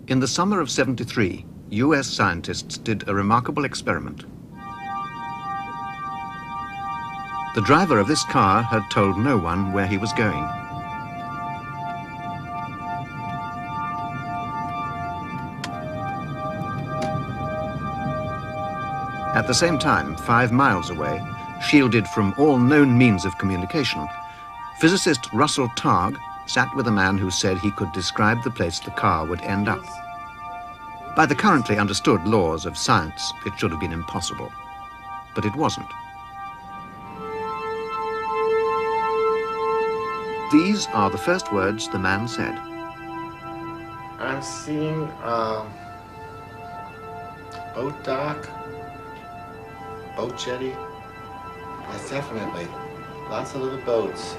In the summer of '73, US scientists did a remarkable experiment. The driver of this car had told no one where he was going. At the same time, 5 miles away, shielded from all known means of communication, physicist Russell Targ sat with a man who said he could describe the place the car would end up. By the currently understood laws of science, it should have been impossible. But it wasn't. These are the first words the man said. I'm seeing boat dock, boat jetty. Yes, definitely. Lots of little boats.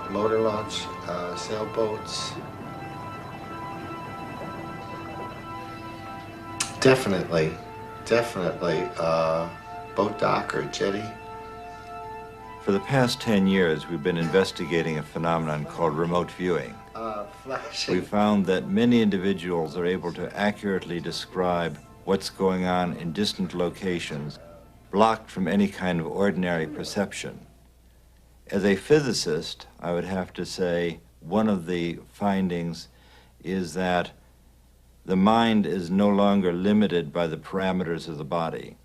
Motor launch, sailboats. Definitely, boat dock or jetty. For the past 10 years, we've been investigating a phenomenon called remote viewing. Flashing. We found that many individuals are able to accurately describe what's going on in distant locations, blocked from any kind of ordinary perception. As a physicist, I would have to say one of the findings is that the mind is no longer limited by the parameters of the body.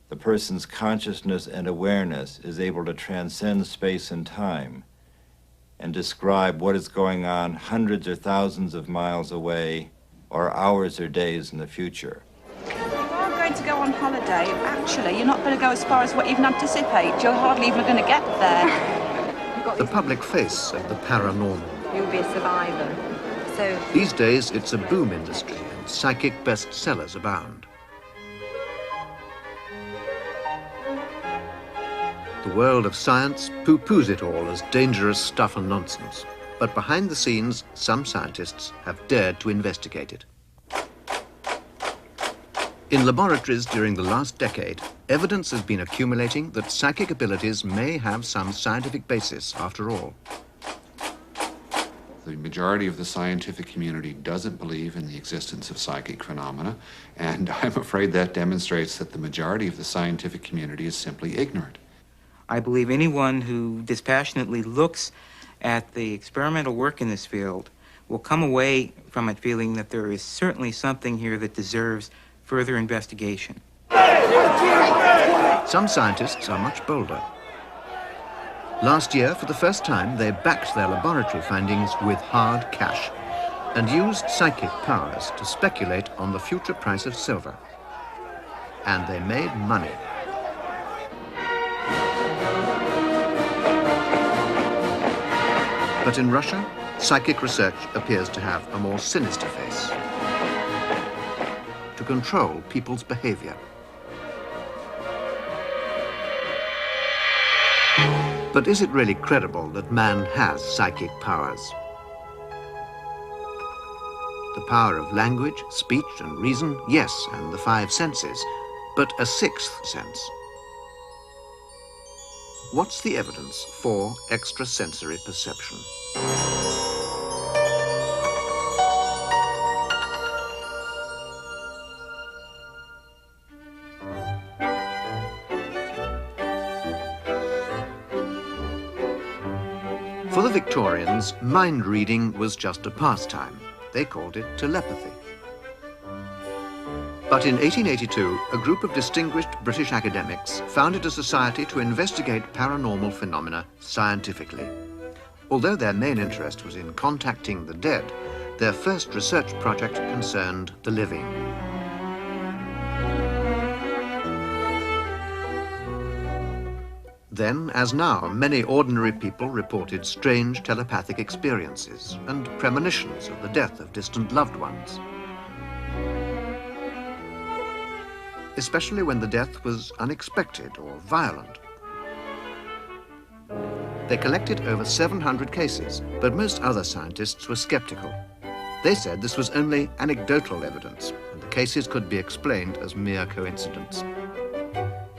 The person's consciousness and awareness is able to transcend space and time and describe what is going on hundreds or thousands of miles away or hours or days in the future. If you are going to go on holiday, actually, you're not going to go as far as what you even anticipate. You're hardly even going to get there. The public face of the paranormal. You'll be a survivor. So These days, it's a boom industry, and psychic bestsellers abound. The world of science pooh-poohs it all as dangerous stuff and nonsense. But behind the scenes, some scientists have dared to investigate it. In laboratories during the last decade, evidence has been accumulating that psychic abilities may have some scientific basis after all. The majority of the scientific community doesn't believe in the existence of psychic phenomena, and I'm afraid that demonstrates that the majority of the scientific community is simply ignorant. I believe anyone who dispassionately looks at the experimental work in this field will come away from it feeling that there is certainly something here that deserves further investigation. Some scientists are much bolder. Last year, for the first time, they backed their laboratory findings with hard cash and used psychic powers to speculate on the future price of silver. And they made money. But in Russia, psychic research appears to have a more sinister face. To control people's behavior. But is it really credible that man has psychic powers? The power of language, speech, and reason, yes, and the 5 senses, but a 6th sense. What's the evidence for extrasensory perception? For the Victorians, mind reading was just a pastime. They called it telepathy. But in 1882, a group of distinguished British academics founded a society to investigate paranormal phenomena scientifically. Although their main interest was in contacting the dead, their first research project concerned the living. Then, as now, many ordinary people reported strange telepathic experiences and premonitions of the death of distant loved ones, especially when the death was unexpected or violent. They collected over 700 cases, but most other scientists were skeptical. They said this was only anecdotal evidence, and the cases could be explained as mere coincidence.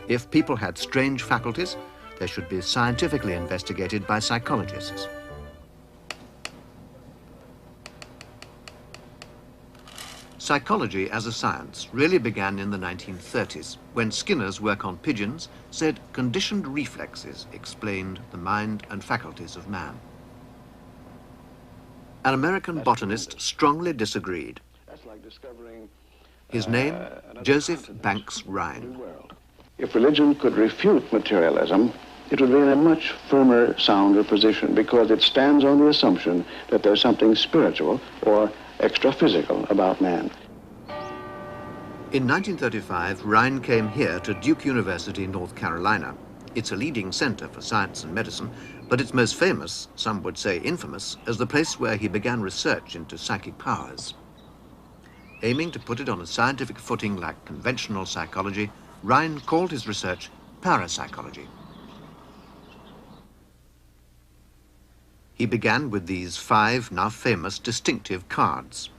If people had strange faculties, they should be scientifically investigated by psychologists. Psychology as a science really began in the 1930s, when Skinner's work on pigeons said conditioned reflexes explained the mind and faculties of man. An American botanist strongly disagreed. His name, Joseph Banks Rhine. If religion could refute materialism, it would be in a much firmer, sounder position because it stands on the assumption that there's something spiritual or extra-physical about man. In 1935, Rhine came here to Duke University, North Carolina. It's a leading center for science and medicine, but it's most famous, some would say infamous, as the place where he began research into psychic powers. Aiming to put it on a scientific footing like conventional psychology, Rhine called his research parapsychology. He began with these 5 now famous distinctive cards.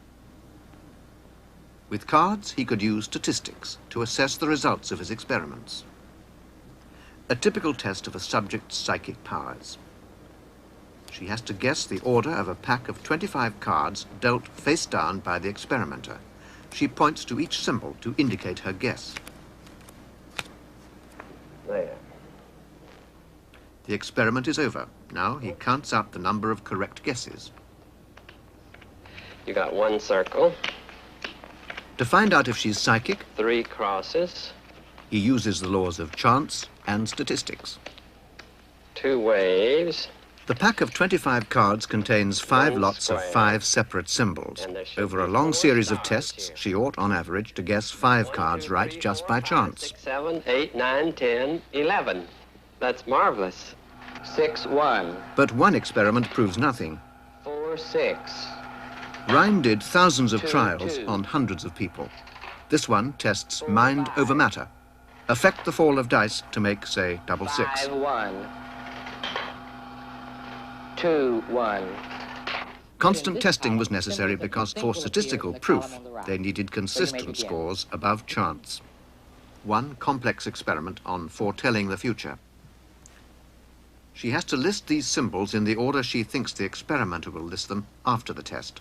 With cards, he could use statistics to assess the results of his experiments. A typical test of a subject's psychic powers. She has to guess the order of a pack of 25 cards dealt face down by the experimenter. She points to each symbol to indicate her guess. There. The experiment is over. Now he counts up the number of correct guesses. You got 1 circle. To find out if she's psychic, 3 crosses. he uses the laws of chance and statistics. 2 waves. The pack of 25 cards contains 5 1 lots of square. 5 separate symbols. And there should Over a be long 4 series of stars tests, here. she ought, on average, to guess 5 cards right just by chance. 6, 7, 8, 9, 10, 11. That's marvelous. 6, 1. But one experiment proves nothing. 4, 6. Rhine did thousands of 2, trials 2. on hundreds of people. This one tests mind over matter. Affect the fall of dice to make, say, double 6. 5, 1. 2, 1. Constant testing was necessary because for statistical proof, they needed consistent scores above chance. One complex experiment on foretelling the future. She has to list these symbols in the order she thinks the experimenter will list them after the test.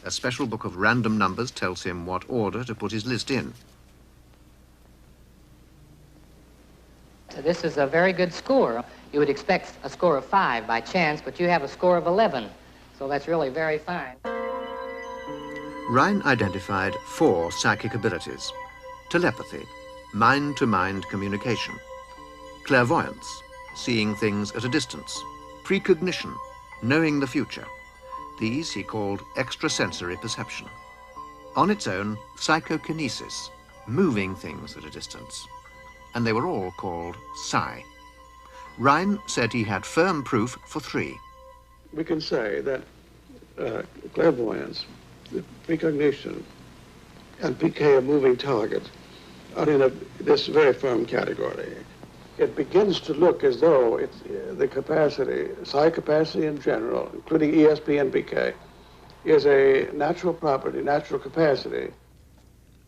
A special book of random numbers tells him what order to put his list in. So this is a very good score. You would expect a score of 5 by chance, but you have a score of 11. So that's really very fine. Rhine identified 4 psychic abilities: telepathy, mind-to-mind communication; clairvoyance, seeing things at a distance; precognition, knowing the future. These he called extrasensory perception. On its own, psychokinesis, moving things at a distance. And they were all called psi. Rhine said he had firm proof for 3. We can say that clairvoyance, precognition, and PK, a moving target, are in this very firm category. It begins to look as though it's the capacity, psi capacity in general, including ESP and PK, is a natural property, natural capacity.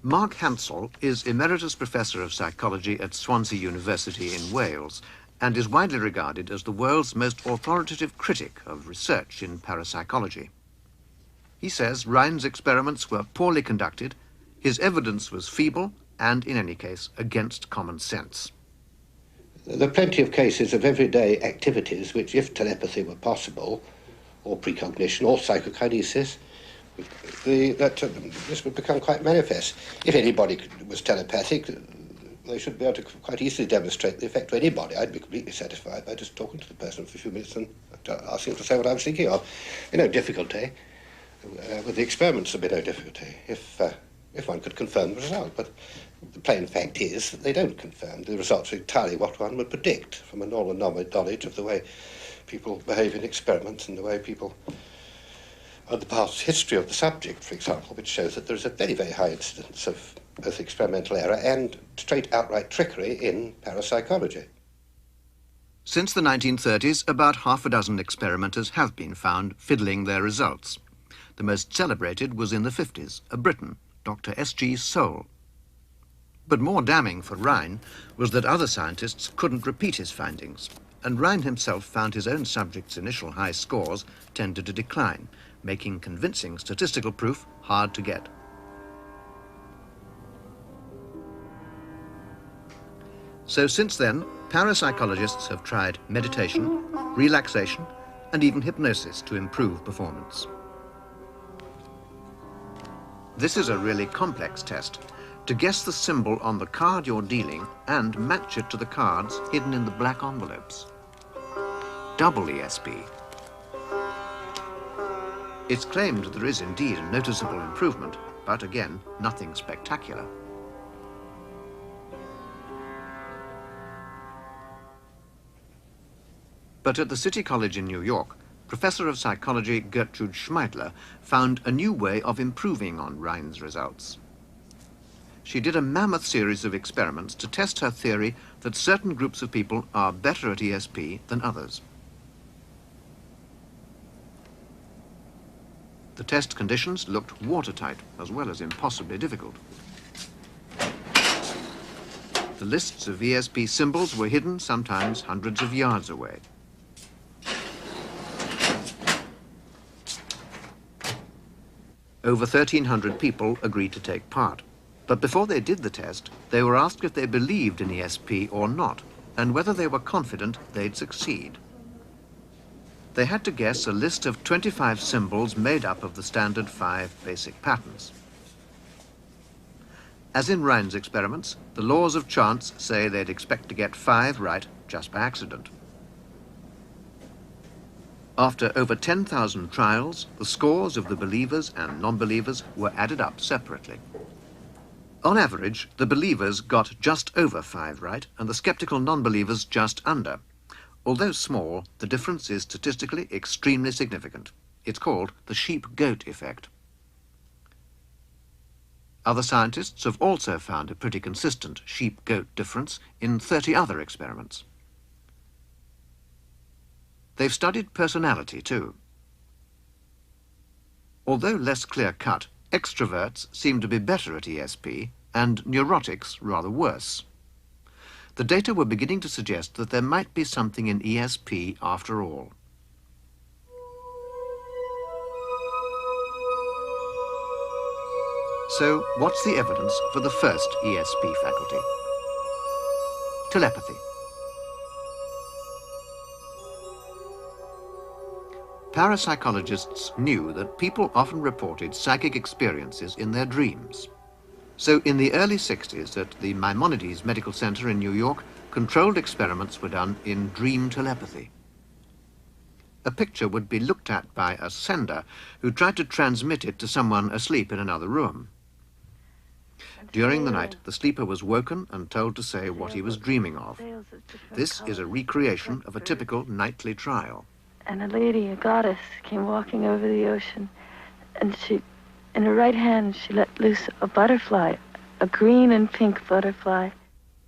Mark Hansel is Emeritus Professor of Psychology at Swansea University in Wales and is widely regarded as the world's most authoritative critic of research in parapsychology. He says Rhine's experiments were poorly conducted, his evidence was feeble, and, in any case, against common sense. There are plenty of cases of everyday activities which, if telepathy were possible, or precognition, or psychokinesis, this would become quite manifest. If anybody was telepathic, they should be able to quite easily demonstrate the effect to anybody. I'd be completely satisfied by just talking to the person for a few minutes and asking to say what I was thinking of. No difficulty. With the experiments, there'd be no difficulty. If if one could confirm the result. But the plain fact is that they don't confirm. The results are entirely what one would predict from a normal knowledge of the way people behave in experiments and the way people... the past history of the subject, for example, which shows that there's a very, very high incidence of both experimental error and straight outright trickery in parapsychology. Since the 1930s, about half a dozen experimenters have been found fiddling their results. The most celebrated was in the 50s, a Briton, Dr. S.G. Soule. But more damning for Rhine was that other scientists couldn't repeat his findings, and Rhine himself found his own subjects' initial high scores tended to decline, making convincing statistical proof hard to get. So since then, parapsychologists have tried meditation, relaxation, and even hypnosis to improve performance. This is a really complex test, to guess the symbol on the card you're dealing and match it to the cards hidden in the black envelopes. Double ESP. It's claimed there is indeed a noticeable improvement, but again, nothing spectacular. But at the City College in New York, Professor of Psychology Gertrude Schmeidler found a new way of improving on Rhine's results. She did a mammoth series of experiments to test her theory that certain groups of people are better at ESP than others. The test conditions looked watertight as well as impossibly difficult. The lists of ESP symbols were hidden sometimes hundreds of yards away. Over 1,300 people agreed to take part. But before they did the test, they were asked if they believed in ESP or not, and whether they were confident they'd succeed. They had to guess a list of 25 symbols made up of the standard 5 basic patterns. As in Rhine's experiments, the laws of chance say they'd expect to get 5 right just by accident. After over 10,000 trials, the scores of the believers and non-believers were added up separately. On average, the believers got just over 5 right, and the skeptical non-believers just under. Although small, the difference is statistically extremely significant. It's called the sheep-goat effect. Other scientists have also found a pretty consistent sheep-goat difference in 30 other experiments. They've studied personality, too. Although less clear-cut, extroverts seem to be better at ESP, and neurotics rather worse. The data were beginning to suggest that there might be something in ESP after all. So, what's the evidence for the first ESP faculty? Telepathy. Parapsychologists knew that people often reported psychic experiences in their dreams. So in the early 60s at the Maimonides Medical Center in New York, controlled experiments were done in dream telepathy. A picture would be looked at by a sender who tried to transmit it to someone asleep in another room. During the night, the sleeper was woken and told to say what he was dreaming of. This is a recreation of a typical nightly trial. And a lady, a goddess, came walking over the ocean, and in her right hand, she let loose a butterfly, a green and pink butterfly.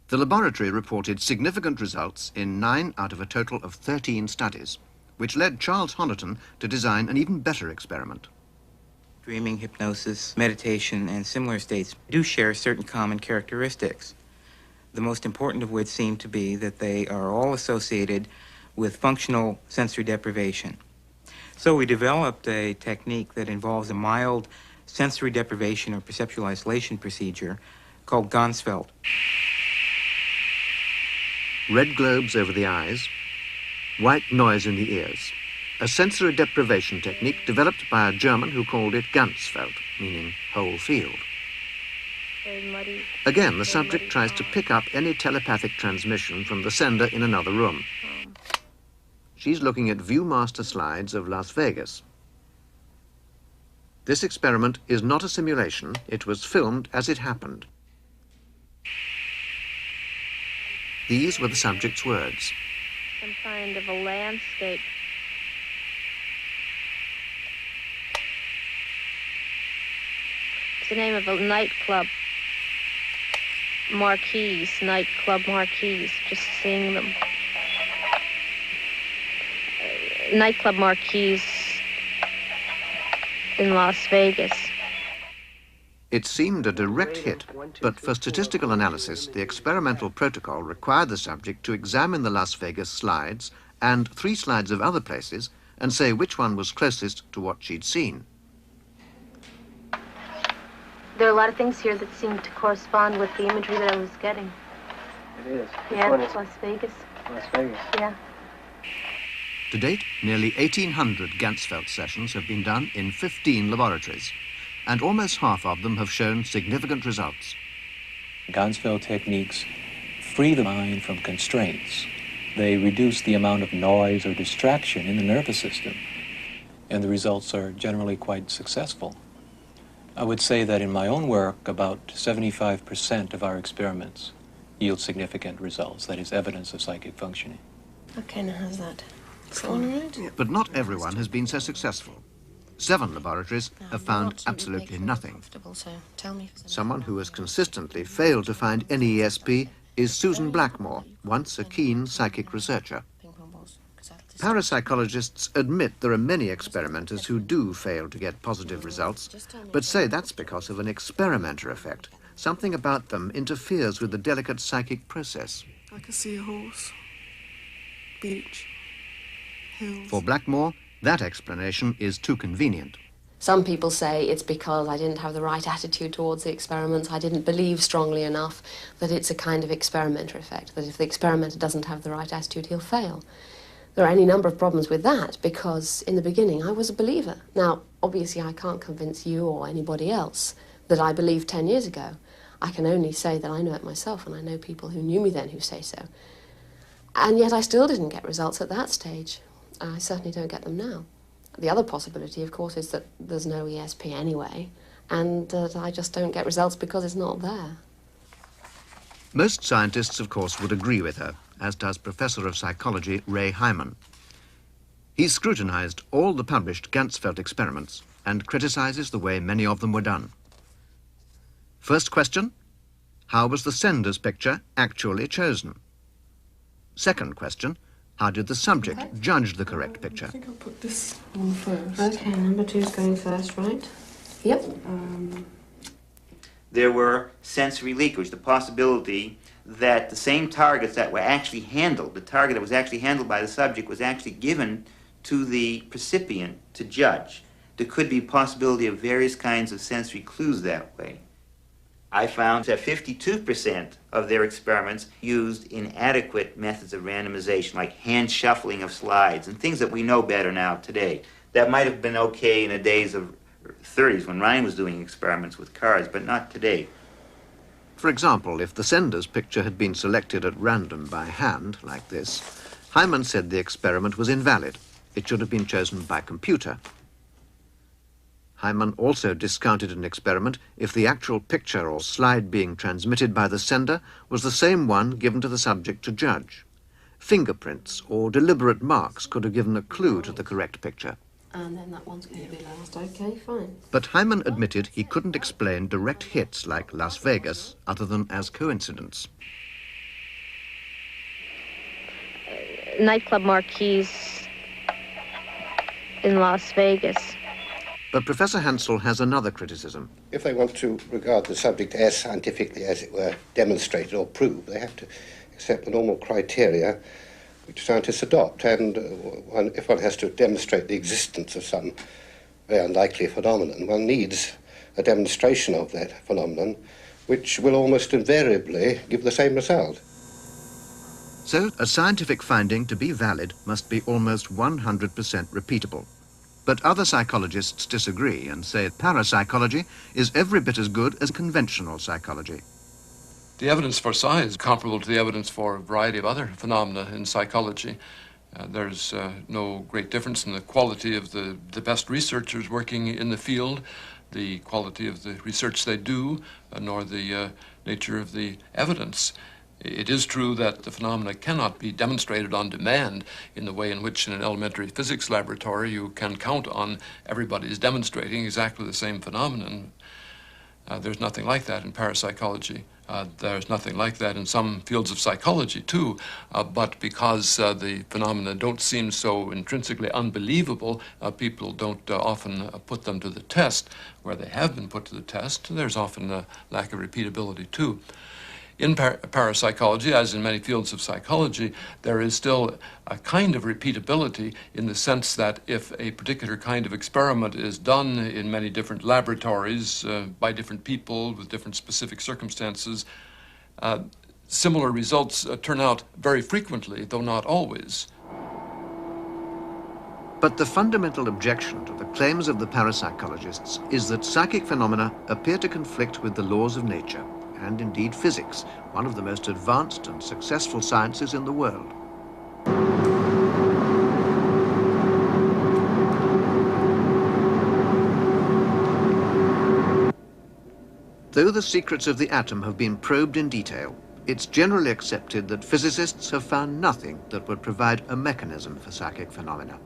The laboratory reported significant results in 9 out of a total of 13 studies, which led Charles Honiton to design an even better experiment. Dreaming, hypnosis, meditation, and similar states do share certain common characteristics, the most important of which seem to be that they are all associated with functional sensory deprivation. So we developed a technique that involves a mild sensory deprivation or perceptual isolation procedure called Ganzfeld. Red globes over the eyes, white noise in the ears. A sensory deprivation technique developed by a German who called it Ganzfeld, meaning whole field. Again, the subject tries to pick up any telepathic transmission from the sender in another room. She's looking at Viewmaster slides of Las Vegas. This experiment is not a simulation. It was filmed as it happened. These were the subject's words. Some kind of a landscape. It's the name of a nightclub. Marquees, nightclub marquees, just seeing them. Nightclub marquees in Las Vegas. It seemed a direct hit, but for statistical analysis, the experimental protocol required the subject to examine the Las Vegas slides and 3 slides of other places and say which one was closest to what she'd seen. There are a lot of things here that seem to correspond with the imagery that I was getting. It is. Yeah, it's Las Vegas. Las Vegas. Yeah. To date, nearly 1,800 Ganzfeld sessions have been done in 15 laboratories, and almost half of them have shown significant results. Ganzfeld techniques free the mind from constraints. They reduce the amount of noise or distraction in the nervous system, and the results are generally quite successful. I would say that in my own work, about 75% of our experiments yield significant results, that is, evidence of psychic functioning. Okay, now how's that? All right? But not everyone has been so successful. 7 laboratories have found absolutely nothing. So tell me. Someone who has consistently failed to find any ESP is Susan Blackmore, once a keen psychic researcher. Parapsychologists admit there are many experimenters who do fail to get positive results, but say that's because of an experimenter effect. Something about them interferes with the delicate psychic process. I can see a horse, beach, hills. For Blackmore, that explanation is too convenient. Some people say it's because I didn't have the right attitude towards the experiments, I didn't believe strongly enough that it's a kind of experimenter effect, that if the experimenter doesn't have the right attitude, he'll fail. There are any number of problems with that, because in the beginning I was a believer. Now, obviously I can't convince you or anybody else that I believed 10 years ago. I can only say that I know it myself, and I know people who knew me then who say so. And yet I still didn't get results at that stage. I certainly don't get them now. The other possibility, of course, is that there's no ESP anyway, and that I just don't get results because it's not there. Most scientists, of course, would agree with her, as does Professor of Psychology Ray Hyman. He's scrutinized all the published Ganzfeld experiments and criticizes the way many of them were done. First question, how was the sender's picture actually chosen? Second question, how did the subject judge the correct picture? I think I'll put this on first. Okay, number 2's going first, right? Yep. There were sensory leakage, the possibility that the same targets that were actually handled, the target that was actually handled by the subject was actually given to the percipient to judge. There could be possibility of various kinds of sensory clues that way. I found that 52% of their experiments used inadequate methods of randomization, like hand shuffling of slides and things that we know better now today. That might have been okay in the days of 30s when Ryan was doing experiments with cards, but not today. For example, if the sender's picture had been selected at random by hand, like this, Hyman said the experiment was invalid. It should have been chosen by computer. Hyman also discounted an experiment if the actual picture or slide being transmitted by the sender was the same one given to the subject to judge. Fingerprints or deliberate marks could have given a clue to the correct picture. And then that one's going to be last. Okay, fine. But Hyman admitted he couldn't explain direct hits like Las Vegas other than as coincidence. Nightclub marquees in Las Vegas. But Professor Hansel has another criticism. If they want to regard the subject as scientifically, as it were, demonstrated or proved, they have to accept the normal criteria which scientists adopt. And if one has to demonstrate the existence of some very unlikely phenomenon, one needs a demonstration of that phenomenon, which will almost invariably give the same result. So, a scientific finding to be valid must be almost 100% repeatable. But other psychologists disagree and say parapsychology is every bit as good as conventional psychology. The evidence for psi is comparable to the evidence for a variety of other phenomena in psychology. There's no great difference in the quality of the best researchers working in the field, the quality of the research they do, nor the nature of the evidence. It is true that the phenomena cannot be demonstrated on demand in the way in which in an elementary physics laboratory you can count on everybody's demonstrating exactly the same phenomenon. There's nothing like that in parapsychology. There's nothing like that in some fields of psychology, too. But because the phenomena don't seem so intrinsically unbelievable, people don't often put them to the test. Where they have been put to the test, there's often a lack of repeatability, too. In parapsychology, as in many fields of psychology, there is still a kind of repeatability in the sense that if a particular kind of experiment is done in many different laboratories by different people with different specific circumstances, similar results turn out very frequently, though not always. But the fundamental objection to the claims of the parapsychologists is that psychic phenomena appear to conflict with the laws of nature, and indeed physics, one of the most advanced and successful sciences in the world. Though the secrets of the atom have been probed in detail, it's generally accepted that physicists have found nothing that would provide a mechanism for psychic phenomena.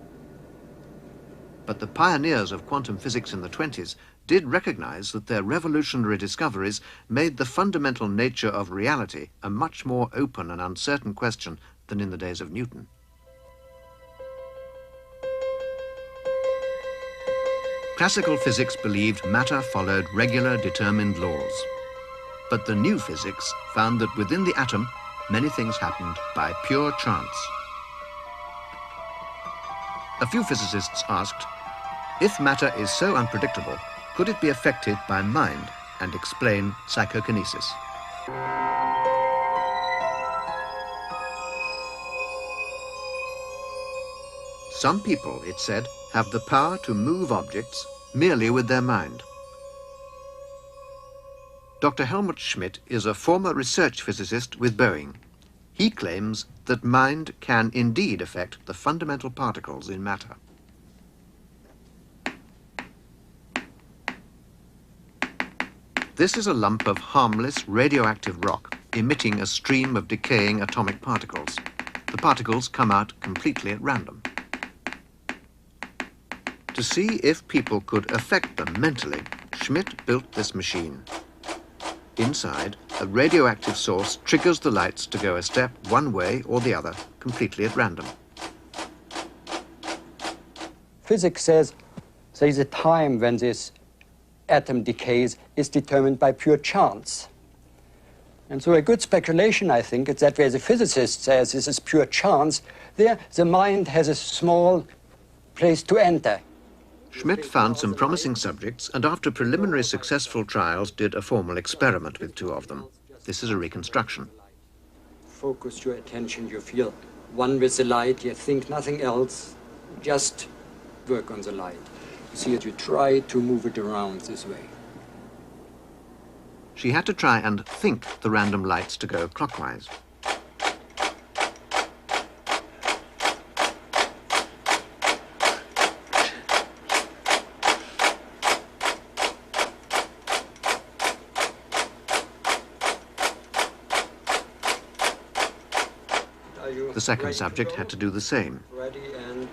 But the pioneers of quantum physics in the 20s did recognize that their revolutionary discoveries made the fundamental nature of reality a much more open and uncertain question than in the days of Newton. Classical physics believed matter followed regular, determined laws. But the new physics found that within the atom, many things happened by pure chance. A few physicists asked, if matter is so unpredictable, could it be affected by mind and explain psychokinesis? Some people, it said, have the power to move objects merely with their mind. Dr. Helmut Schmidt is a former research physicist with Boeing. He claims that mind can indeed affect the fundamental particles in matter. This is a lump of harmless radioactive rock emitting a stream of decaying atomic particles. The particles come out completely at random. To see if people could affect them mentally, Schmidt built this machine. Inside, a radioactive source triggers the lights to go a step one way or the other, completely at random. Physics says there is a time when this atom decays is determined by pure chance. And so a good speculation, I think, is that where the physicist says this is pure chance, there the mind has a small place to enter. Schmidt found some promising subjects and after preliminary successful trials did a formal experiment with two of them. This is a reconstruction. Focus your attention, you feel one with the light, you think nothing else, just work on the light. You see it, you try to move it around this way. She had to try and think the random lights to go clockwise. The second subject had to do the same. Ready and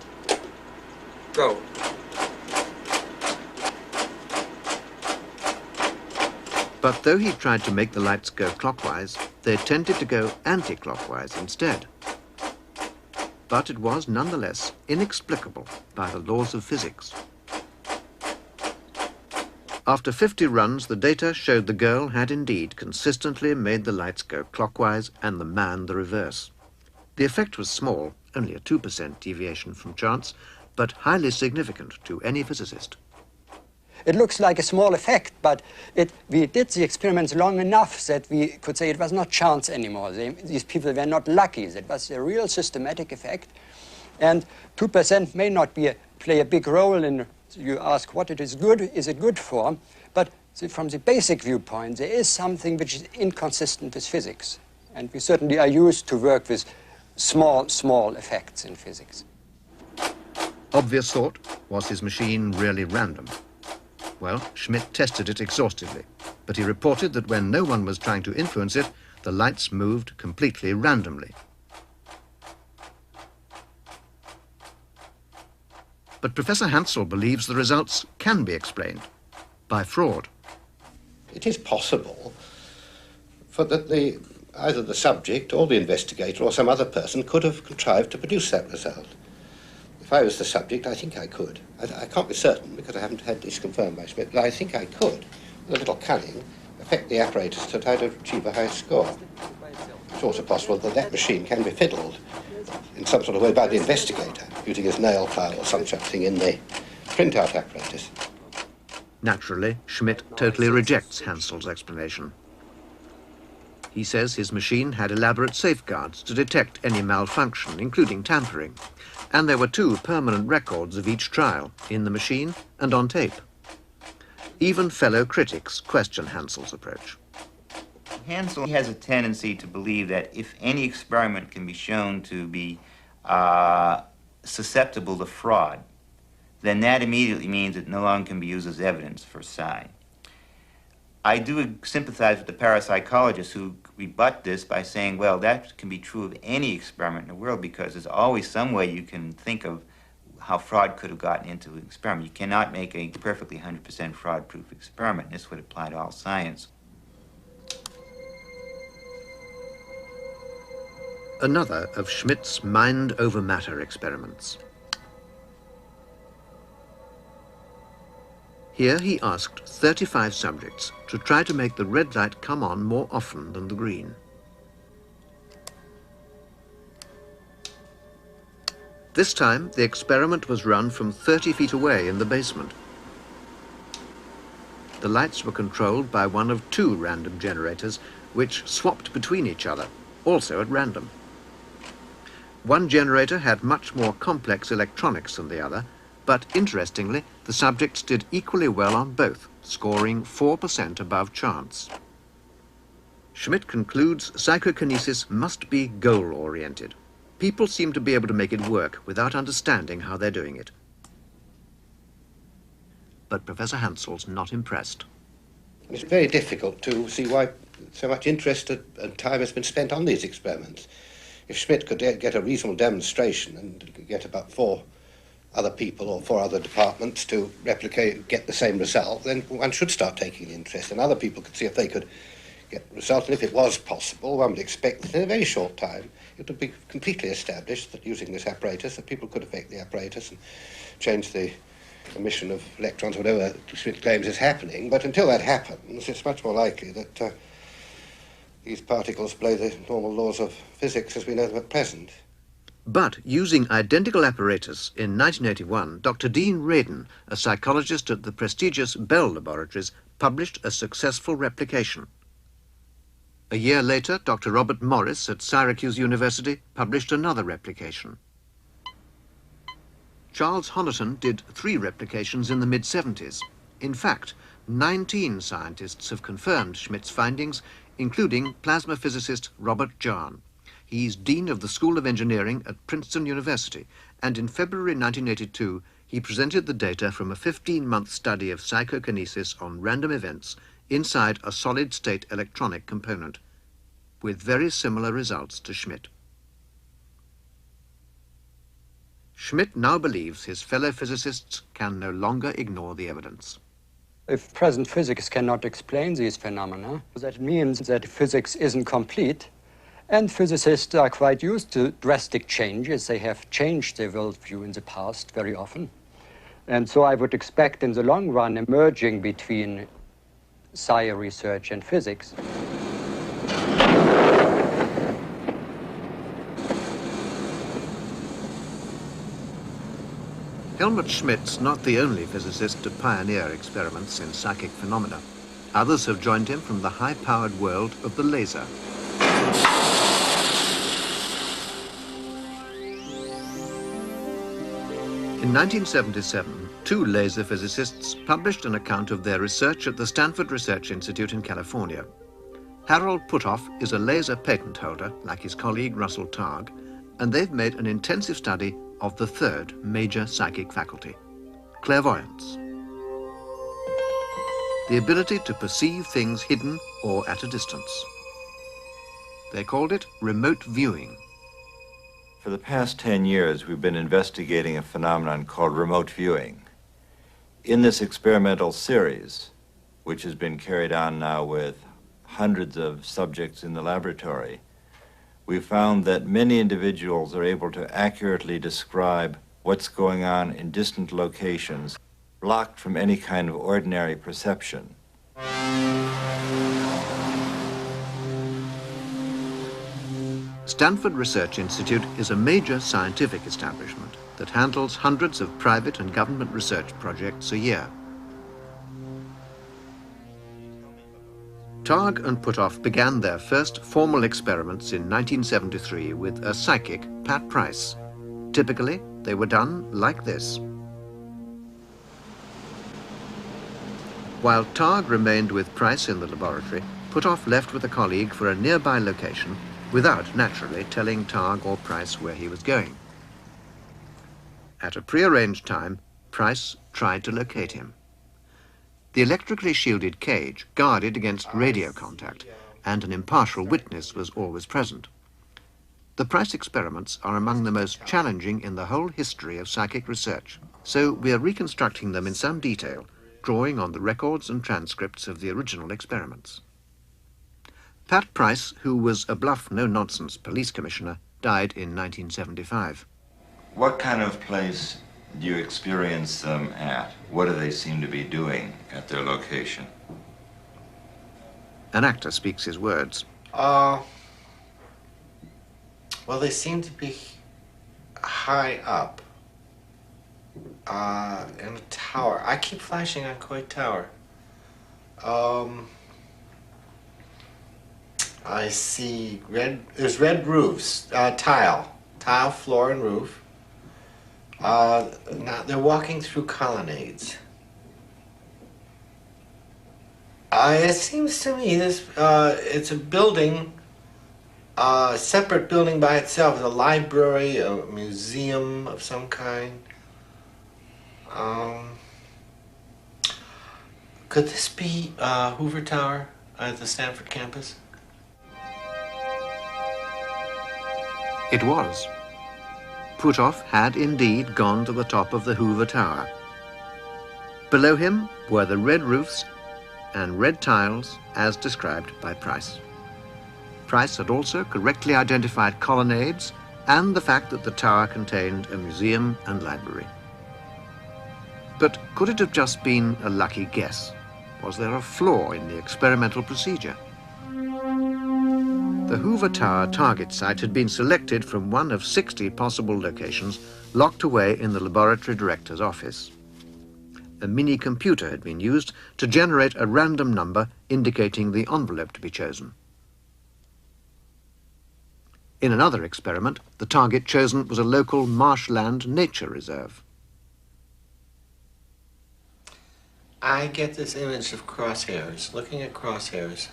go. But though he tried to make the lights go clockwise, they tended to go anti-clockwise instead. But it was nonetheless inexplicable by the laws of physics. After 50 runs, the data showed the girl had indeed consistently made the lights go clockwise and the man the reverse. The effect was small, only a 2% deviation from chance, but highly significant to any physicist. It looks like a small effect, but we did the experiments long enough that we could say it was not chance anymore. These people were not lucky. It was a real systematic effect. And 2% may not play a big role in, you ask what it is good for, but from the basic viewpoint, there is something which is inconsistent with physics. And we certainly are used to work with small effects in physics. Obvious thought, was his machine really random? Well, Schmidt tested it exhaustively, but he reported that when no one was trying to influence it, the lights moved completely randomly. But Professor Hansel believes the results can be explained by fraud. It is possible for that either the subject or the investigator or some other person could have contrived to produce that result. If I was the subject, I think I could. I can't be certain because I haven't had this confirmed by Schmidt, but I think I could, with a little cunning, affect the apparatus to try to achieve a high score. It's also possible that that machine can be fiddled in some sort of way by the investigator, using his nail file or some such thing in the printout apparatus. Naturally, Schmidt totally rejects Hansel's explanation. He says his machine had elaborate safeguards to detect any malfunction, including tampering, and there were 2 permanent records of each trial, in the machine and on tape. Even fellow critics question Hansel's approach. Hansel has a tendency to believe that if any experiment can be shown to be susceptible to fraud, then that immediately means it no longer can be used as evidence for psi. I do sympathize with the parapsychologists who rebut this by saying, well, that can be true of any experiment in the world because there's always some way you can think of how fraud could have gotten into an experiment. You cannot make a perfectly 100% fraud-proof experiment. This would apply to all science. Another of Schmidt's mind-over-matter experiments. Here he asked 35 subjects to try to make the red light come on more often than the green. This time, the experiment was run from 30 feet away in the basement. The lights were controlled by one of 2 random generators, which swapped between each other, also at random. One generator had much more complex electronics than the other, but interestingly, the subjects did equally well on both, scoring 4% above chance. Schmidt concludes psychokinesis must be goal-oriented. People seem to be able to make it work without understanding how they're doing it. But Professor Hansel's not impressed. It's very difficult to see why so much interest and time has been spent on these experiments. If Schmidt could get a reasonable demonstration and get about 4 other people or 4 other departments to replicate, get the same result, then one should start taking interest. And other people could see if they could get the result. And if it was possible, one would expect that in a very short time it would be completely established that using this apparatus, that people could affect the apparatus and change the emission of electrons, whatever Schmidt claims is happening. But until that happens, it's much more likely that these particles obey the normal laws of physics as we know them at present. But using identical apparatus in 1981, Dr. Dean Radin, a psychologist at the prestigious Bell Laboratories, published a successful replication. A year later, Dr. Robert Morris at Syracuse University published another replication. Charles Honiton did 3 replications in the mid-70s. In fact, 19 scientists have confirmed Schmidt's findings, including plasma physicist Robert Jahn. He's Dean of the School of Engineering at Princeton University, and in February 1982, he presented the data from a 15-month study of psychokinesis on random events inside a solid-state electronic component, with very similar results to Schmidt. Schmidt now believes his fellow physicists can no longer ignore the evidence. If present physics cannot explain these phenomena, that means that physics isn't complete. And physicists are quite used to drastic changes. They have changed their worldview in the past very often. And so I would expect in the long run a merging between psi research and physics. Helmut Schmidt's not the only physicist to pioneer experiments in psychic phenomena. Others have joined him from the high-powered world of the laser. In 1977, 2 laser physicists published an account of their research at the Stanford Research Institute in California. Harold Puthoff is a laser patent holder, like his colleague Russell Targ, and they've made an intensive study of the third major psychic faculty, clairvoyance. The ability to perceive things hidden or at a distance. They called it remote viewing. For the past 10 years, we've been investigating a phenomenon called remote viewing. In this experimental series, which has been carried on now with hundreds of subjects in the laboratory, we found that many individuals are able to accurately describe what's going on in distant locations, blocked from any kind of ordinary perception. Stanford Research Institute is a major scientific establishment that handles hundreds of private and government research projects a year. Targ and Puthoff began their first formal experiments in 1973 with a psychic, Pat Price. Typically, they were done like this. While Targ remained with Price in the laboratory, Puthoff left with a colleague for a nearby location without, naturally, telling Targ or Price where he was going. At a prearranged time, Price tried to locate him. The electrically shielded cage guarded against radio contact, and an impartial witness was always present. The Price experiments are among the most challenging in the whole history of psychic research, so we are reconstructing them in some detail, drawing on the records and transcripts of the original experiments. Pat Price, who was a bluff, no-nonsense police commissioner, died in 1975. What kind of place do you experience them at? What do they seem to be doing at their location? An actor speaks his words. Well, they seem to be high up in a tower. I keep flashing on Coit Tower. I see there's red roofs, tile floor and roof. Now they're walking through colonnades. It seems to me this it's a building, a separate building by itself, a library, a museum of some kind. Could this be Hoover Tower at the Stanford campus? It was. Puthoff had indeed gone to the top of the Hoover Tower. Below him were the red roofs and red tiles as described by Price. Price had also correctly identified colonnades and the fact that the tower contained a museum and library. But could it have just been a lucky guess? Was there a flaw in the experimental procedure? The Hoover Tower target site had been selected from one of 60 possible locations locked away in the laboratory director's office. A mini computer had been used to generate a random number indicating the envelope to be chosen. In another experiment, the target chosen was a local marshland nature reserve. I get this image of crosshairs, looking at crosshairs.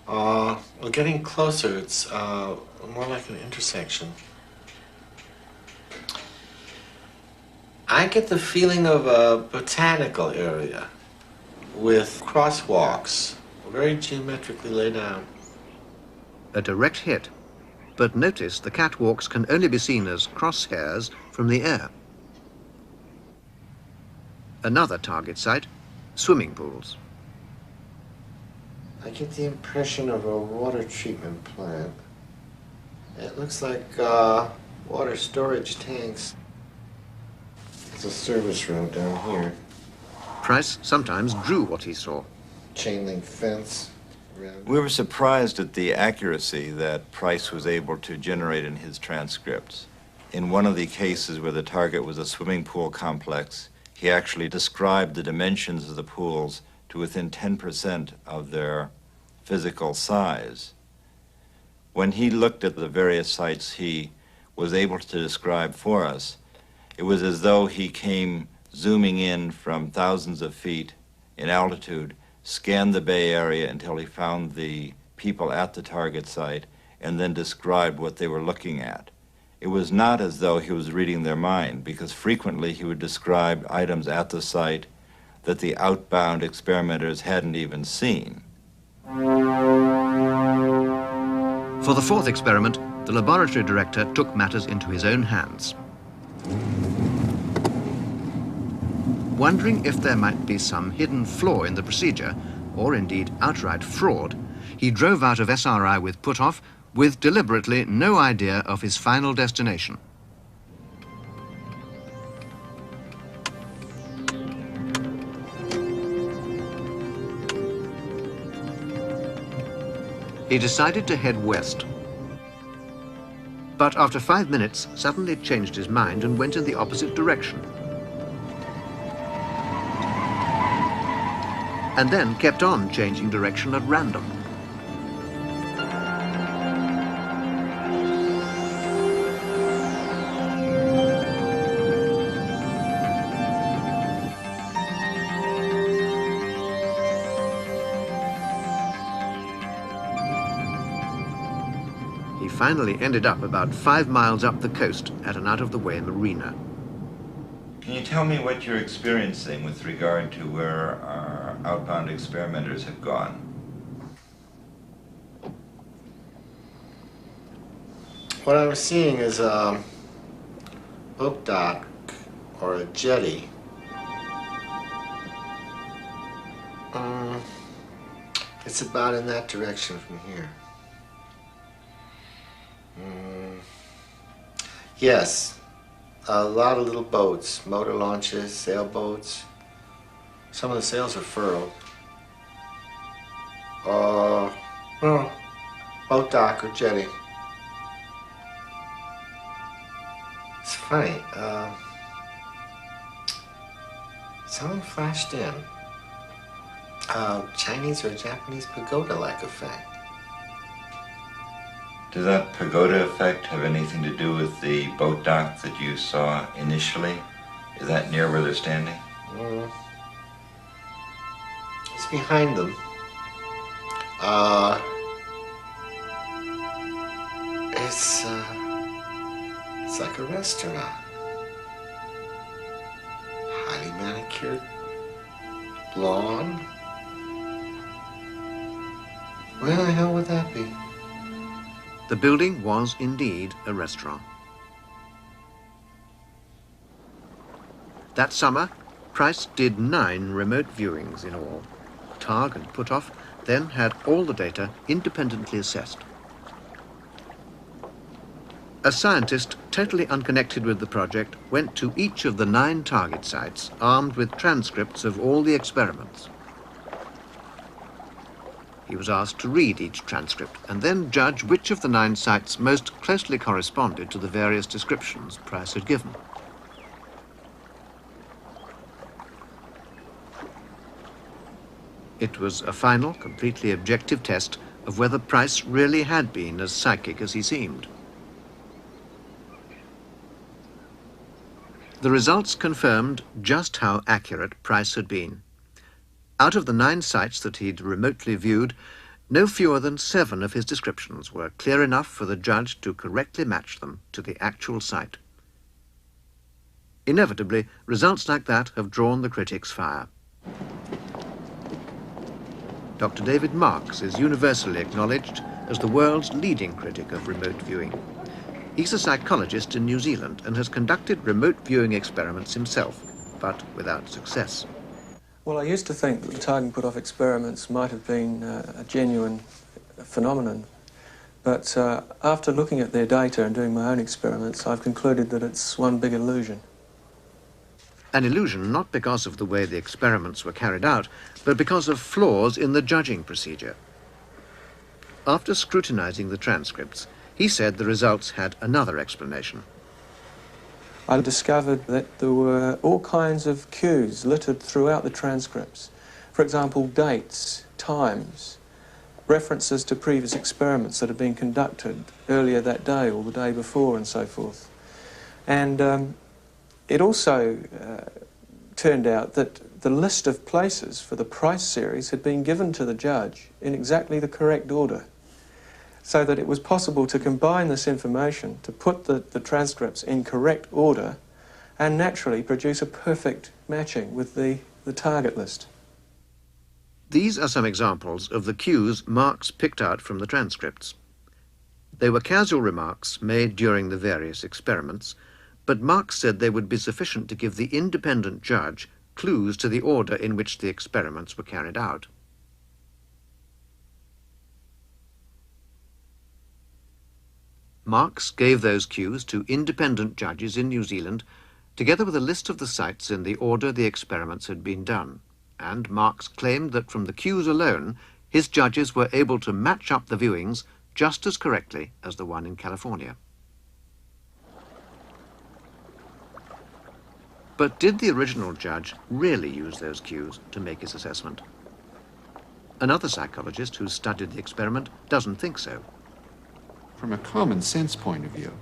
Well, getting closer, it's more like an intersection. I get the feeling of a botanical area with crosswalks, very geometrically laid out. A direct hit, but notice the catwalks can only be seen as crosshairs from the air. Another target site, swimming pools. I get the impression of a water treatment plant. It looks like water storage tanks. There's a service road down here. Price sometimes drew what he saw. Chain link fence. We were surprised at the accuracy that Price was able to generate in his transcripts. In one of the cases where the target was a swimming pool complex, he actually described the dimensions of the pools to within 10% of their physical size. When he looked at the various sites he was able to describe for us, it was as though he came zooming in from thousands of feet in altitude, scanned the Bay Area until he found the people at the target site, and then described what they were looking at. It was not as though he was reading their mind, because frequently he would describe items at the site that the outbound experimenters hadn't even seen. For the fourth experiment, the laboratory director took matters into his own hands. Wondering if there might be some hidden flaw in the procedure, or indeed outright fraud, he drove out of SRI with Puthoff with deliberately no idea of his final destination. He decided to head west, but after 5 minutes suddenly changed his mind and went in the opposite direction. And then kept on changing direction at random. He finally ended up about 5 miles up the coast at an out-of-the-way marina. Can you tell me what you're experiencing with regard to where our outbound experimenters have gone? What I'm seeing is a boat dock or a jetty. It's about in that direction from here. Yes. A lot of little boats, motor launches, sailboats. Some of the sails are furled. Boat dock or jetty. It's funny. Something flashed in. Chinese or Japanese pagoda-like effect. Does that pagoda effect have anything to do with the boat dock that you saw initially? Is that near where they're standing? It's behind them. It's like a restaurant. Highly manicured lawn. Where the hell would that be? The building was indeed a restaurant. That summer, Price did 9 remote viewings in all. Targ and Puthoff then had all the data independently assessed. A scientist totally unconnected with the project went to each of the 9 target sites armed with transcripts of all the experiments. He was asked to read each transcript and then judge which of the 9 sites most closely corresponded to the various descriptions Price had given. It was a final, completely objective test of whether Price really had been as psychic as he seemed. The results confirmed just how accurate Price had been. Out of the 9 sites that he'd remotely viewed, no fewer than 7 of his descriptions were clear enough for the judge to correctly match them to the actual site. Inevitably, results like that have drawn the critics' fire. Dr. David Marks is universally acknowledged as the world's leading critic of remote viewing. He's a psychologist in New Zealand and has conducted remote viewing experiments himself, but without success. Well, I used to think that the Targ and Puthoff experiments might have been a genuine phenomenon, but after looking at their data and doing my own experiments, I've concluded that it's one big illusion. An illusion not because of the way the experiments were carried out, but because of flaws in the judging procedure. After scrutinizing the transcripts, he said the results had another explanation. I discovered that there were all kinds of cues littered throughout the transcripts. For example, dates, times, references to previous experiments that had been conducted earlier that day or the day before and so forth. And it also turned out that the list of places for the Price series had been given to the judge in exactly the correct order. so that it was possible to combine this information, to put the transcripts in correct order, and naturally produce a perfect matching with the target list. These are some examples of the cues Marx picked out from the transcripts. They were casual remarks made during the various experiments, but Marx said they would be sufficient to give the independent judge clues to the order in which the experiments were carried out. Marx gave those cues to independent judges in New Zealand, together with a list of the sites in the order the experiments had been done, and Marx claimed that from the cues alone, his judges were able to match up the viewings just as correctly as the one in California. But did the original judge really use those cues to make his assessment? Another psychologist who studied the experiment doesn't think so. From a common sense point of view,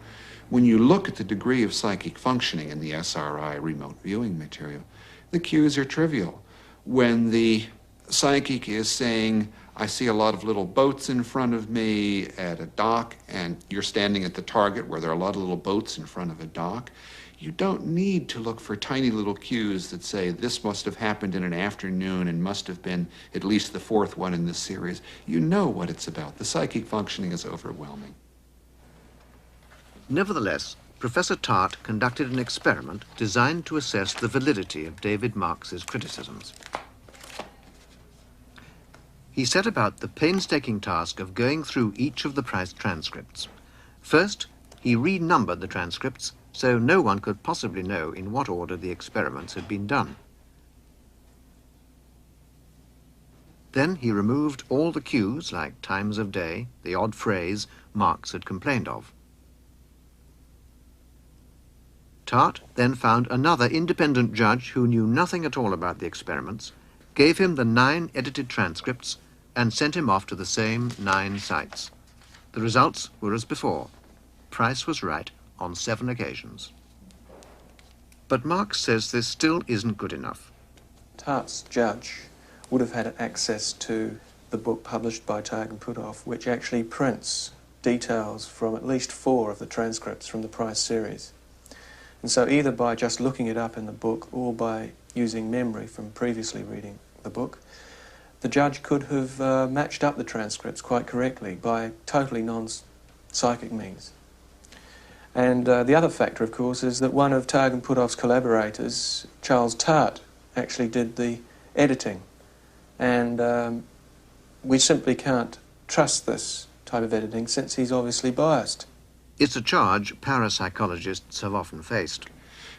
when you look at the degree of psychic functioning in the SRI remote viewing material, the cues are trivial. When the psychic is saying, I see a lot of little boats in front of me at a dock, and you're standing at the target where there are a lot of little boats in front of a dock, you don't need to look for tiny little cues that say this must have happened in an afternoon and must have been at least the fourth one in this series. You know what it's about. The psychic functioning is overwhelming. Nevertheless, Professor Tart conducted an experiment designed to assess the validity of David Marx's criticisms. He set about the painstaking task of going through each of the price transcripts. First, he renumbered the transcripts so no one could possibly know in what order the experiments had been done. Then he removed all the cues, like times of day, the odd phrase Marx had complained of. Tart then found another independent judge who knew nothing at all about the experiments, gave him the 9 edited transcripts, and sent him off to the same 9 sites. The results were as before. Price was right on 7 occasions. But Marx says this still isn't good enough. Tart's judge would have had access to the book published by Tag and Puthoff, which actually prints details from at least 4 of the transcripts from the Price series. And so either by just looking it up in the book or by using memory from previously reading the book, the judge could have matched up the transcripts quite correctly by totally non-psychic means. And the other factor, of course, is that one of Tag and Puthoff's collaborators, Charles Tart, actually did the editing. And we simply can't trust this type of editing since he's obviously biased. It's a charge parapsychologists have often faced.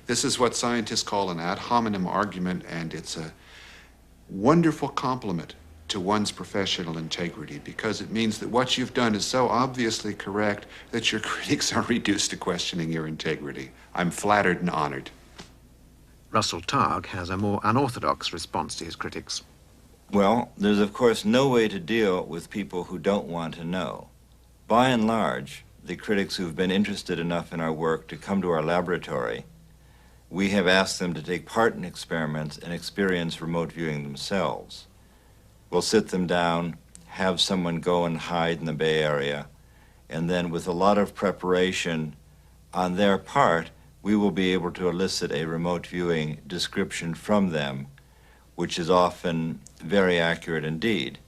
This is what scientists call an ad hominem argument, and it's a wonderful compliment to one's professional integrity, because it means that what you've done is so obviously correct that your critics are reduced to questioning your integrity. I'm flattered and honored. Russell Targ has a more unorthodox response to his critics. Well, there's of course no way to deal with people who don't want to know. By and large, the critics who've been interested enough in our work to come to our laboratory, we have asked them to take part in experiments and experience remote viewing themselves. We'll sit them down, have someone go and hide in the Bay Area, and then with a lot of preparation on their part, we will be able to elicit a remote viewing description from them, which is often very accurate indeed.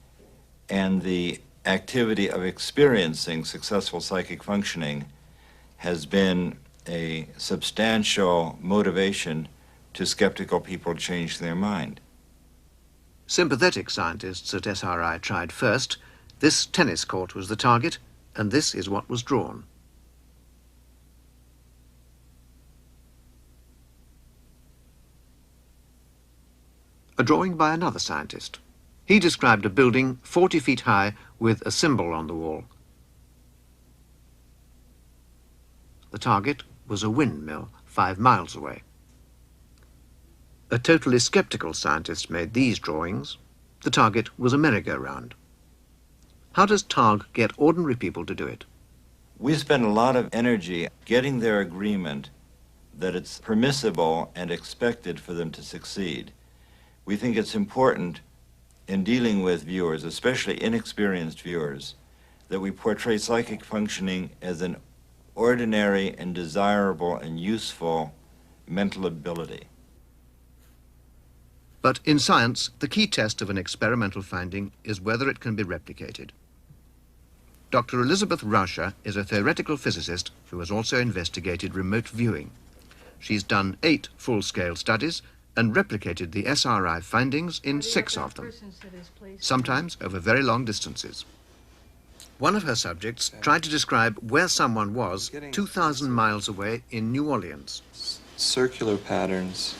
And the activity of experiencing successful psychic functioning has been a substantial motivation to skeptical people change their mind. Sympathetic scientists at SRI tried first. This tennis court was the target, and this is what was drawn. A drawing by another scientist. He described a building 40 feet high with a symbol on the wall. The target was a windmill 5 miles away. A totally skeptical scientist made these drawings. The target was a merry-go-round. How does Targ get ordinary people to do it? We spend a lot of energy getting their agreement that it's permissible and expected for them to succeed. We think it's important in dealing with viewers, especially inexperienced viewers, that we portray psychic functioning as an ordinary and desirable and useful mental ability. But in science, the key test of an experimental finding is whether it can be replicated. Dr. Elizabeth Rauscher is a theoretical physicist who has also investigated remote viewing. She's done 8 full-scale studies and replicated the SRI findings in 6 of them, sometimes over very long distances. One of her subjects tried to describe where someone was 2,000 miles away in New Orleans. Circular patterns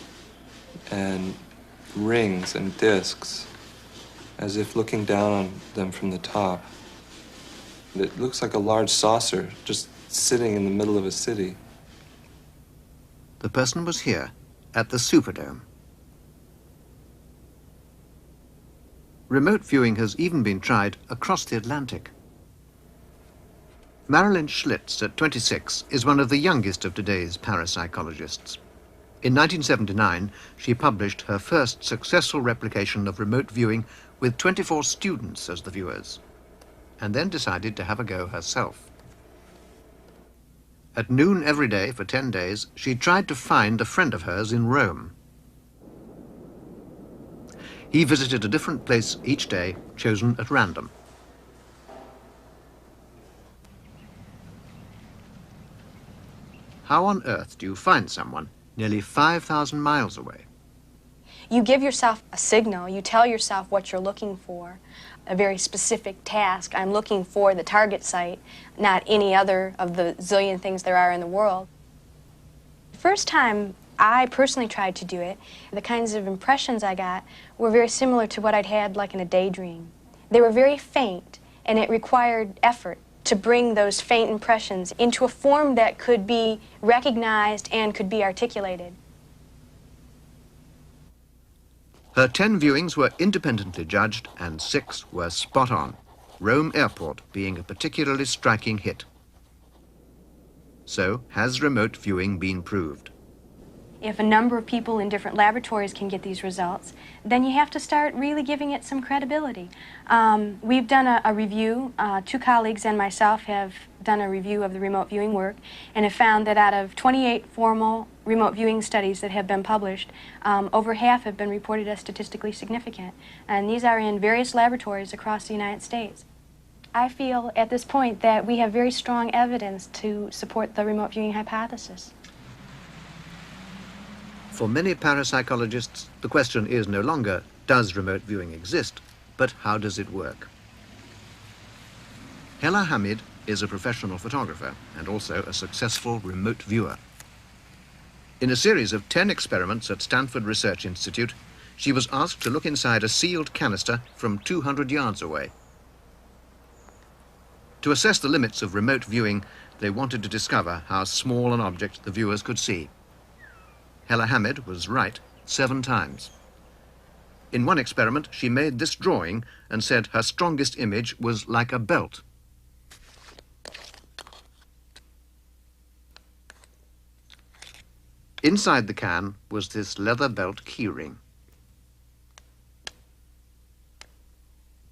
and rings and discs, as if looking down on them from the top. It looks like a large saucer just sitting in the middle of a city. The person was here, at the Superdome. Remote viewing has even been tried across the Atlantic. Marilyn Schlitz, at 26, is one of the youngest of today's parapsychologists. In 1979, she published her first successful replication of remote viewing with 24 students as the viewers, and then decided to have a go herself. At noon every day for 10 days, she tried to find a friend of hers in Rome. He visited a different place each day, chosen at random. How on earth do you find someone nearly 5,000 miles away? You give yourself a signal, you tell yourself what you're looking for, a very specific task. I'm looking for the target site, not any other of the zillion things there are in the world. The first time I personally tried to do it, the kinds of impressions I got were very similar to what I'd had like in a daydream. They were very faint, and it required effort to bring those faint impressions into a form that could be recognized and could be articulated. Her 10 viewings were independently judged and 6 were spot on, Rome Airport being a particularly striking hit. So, has remote viewing been proved? If a number of people in different laboratories can get these results, then you have to start really giving it some credibility. We've done a review, 2 colleagues and myself have done a review of the remote viewing work and have found that out of 28 formal remote viewing studies that have been published, over half have been reported as statistically significant. And these are in various laboratories across the United States. I feel at this point that we have very strong evidence to support the remote viewing hypothesis. For many parapsychologists, the question is no longer, does remote viewing exist, but how does it work? Hella Hamid is a professional photographer and also a successful remote viewer. In a series of 10 experiments at Stanford Research Institute, she was asked to look inside a sealed canister from 200 yards away. To assess the limits of remote viewing, they wanted to discover how small an object the viewers could see. Hella Hamid was right 7 times. In one experiment, she made this drawing and said her strongest image was like a belt. Inside the can was this leather belt keyring.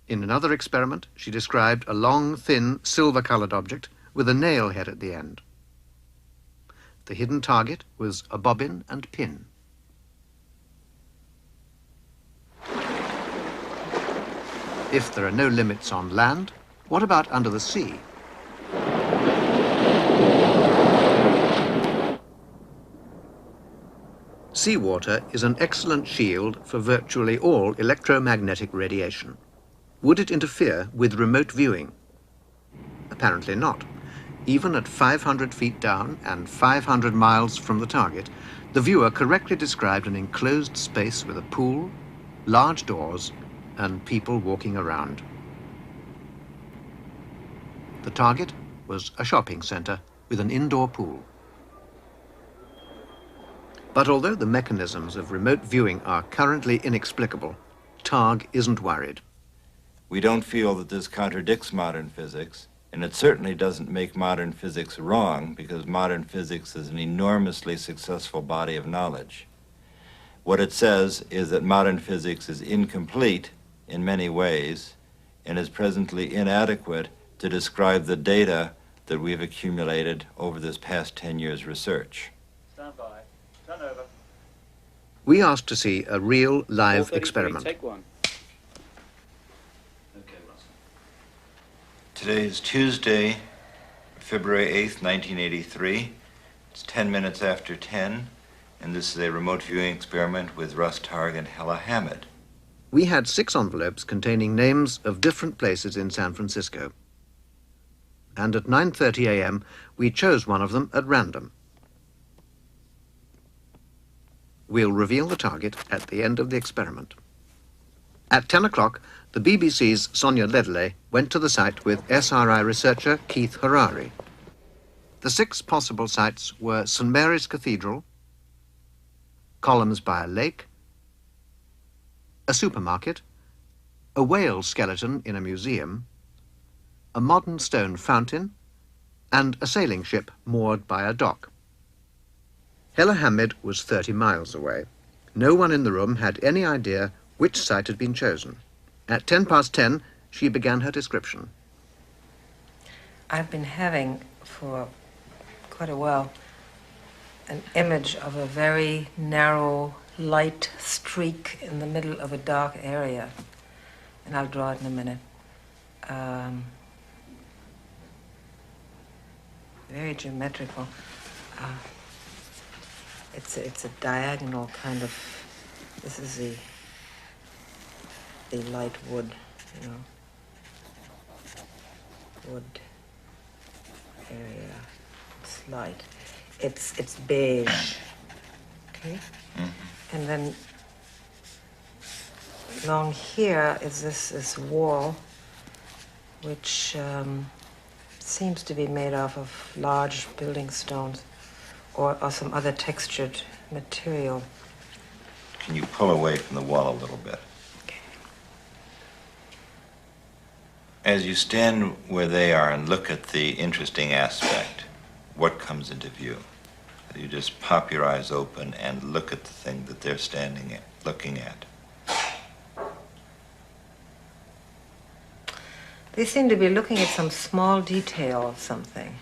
In another experiment, she described a long, thin, silver-colored object with a nail head at the end. The hidden target was a bobbin and pin. If there are no limits on land, what about under the sea? Seawater is an excellent shield for virtually all electromagnetic radiation. Would it interfere with remote viewing? Apparently not. Even at 500 feet down and 500 miles from the target, the viewer correctly described an enclosed space with a pool, large doors, and people walking around. The target was a shopping center with an indoor pool. But although the mechanisms of remote viewing are currently inexplicable, Targ isn't worried. We don't feel that this contradicts modern physics, and it certainly doesn't make modern physics wrong, because modern physics is an enormously successful body of knowledge. What it says is that modern physics is incomplete in many ways and is presently inadequate to describe the data that we've accumulated over this past 10 years' research. Stand by. Turn over. We asked to see a real live experiment. Take one. Today is Tuesday, February 8th, 1983. It's 10 minutes after 10, and this is a remote viewing experiment with Russ Targ and Hella Hammett. We had 6 envelopes containing names of different places in San Francisco. And at 9:30 a.m., we chose one of them at random. We'll reveal the target at the end of the experiment. At 10 o'clock, the BBC's Sonia Ledley went to the site with SRI researcher Keith Harari. The 6 possible sites were St. Mary's Cathedral, columns by a lake, a supermarket, a whale skeleton in a museum, a modern stone fountain, and a sailing ship moored by a dock. Hella Hammett was 30 miles away. No one in the room had any idea which site had been chosen. At 10:10, she began her description. I've been having for quite a while an image of a very narrow light streak in the middle of a dark area, and I'll draw it in a minute. Very geometrical. It's a diagonal kind of. This is the light wood, you know, wood area. It's light. It's beige. Okay. And then along here is this wall, which seems to be made of large building stones or some other textured material. Can you pull away from the wall a little bit? Okay. As you stand where they are and look at the interesting aspect, what comes into view? You just pop your eyes open and look at the thing that they're standing at, looking at. They seem to be looking at some small detail of something.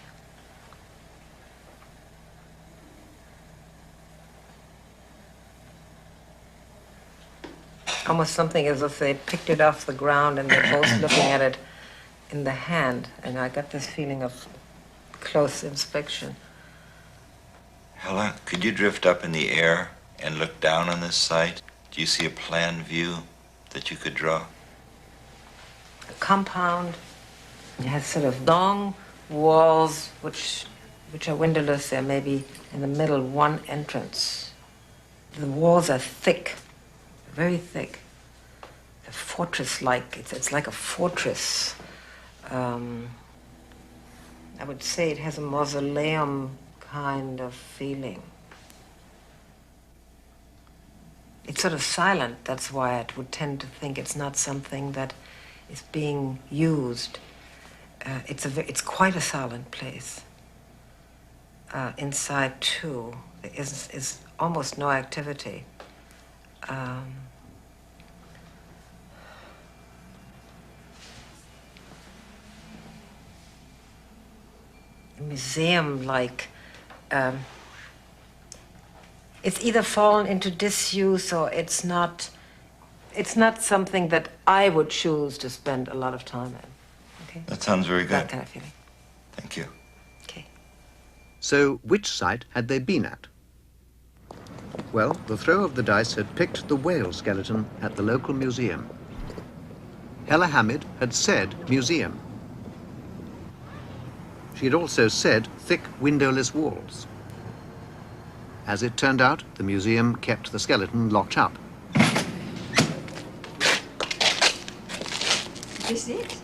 Almost something as if they picked it off the ground and they're both looking at it in the hand. And I got this feeling of close inspection. Hella, could you drift up in the air and look down on this site? Do you see a plan view that you could draw? A compound. It has sort of long walls which are windowless. There may be in the middle one entrance. The walls are thick, very thick. A fortress-like. It's like a fortress. I would say it has a mausoleum kind of feeling. It's sort of silent. That's why I would tend to think it's not something that is being used. It's quite a silent place. Inside too, there is almost no activity. Museum-like. It's either fallen into disuse or it's not something that I would choose to spend a lot of time in. Okay? That sounds very good. That kind of feeling. Thank you. Okay. So which site had they been at? Well, the throw of the dice had picked the whale skeleton at the local museum. Hella Hammett had said museum. She had also said thick windowless walls. As it turned out, the museum kept the skeleton locked up. Is it?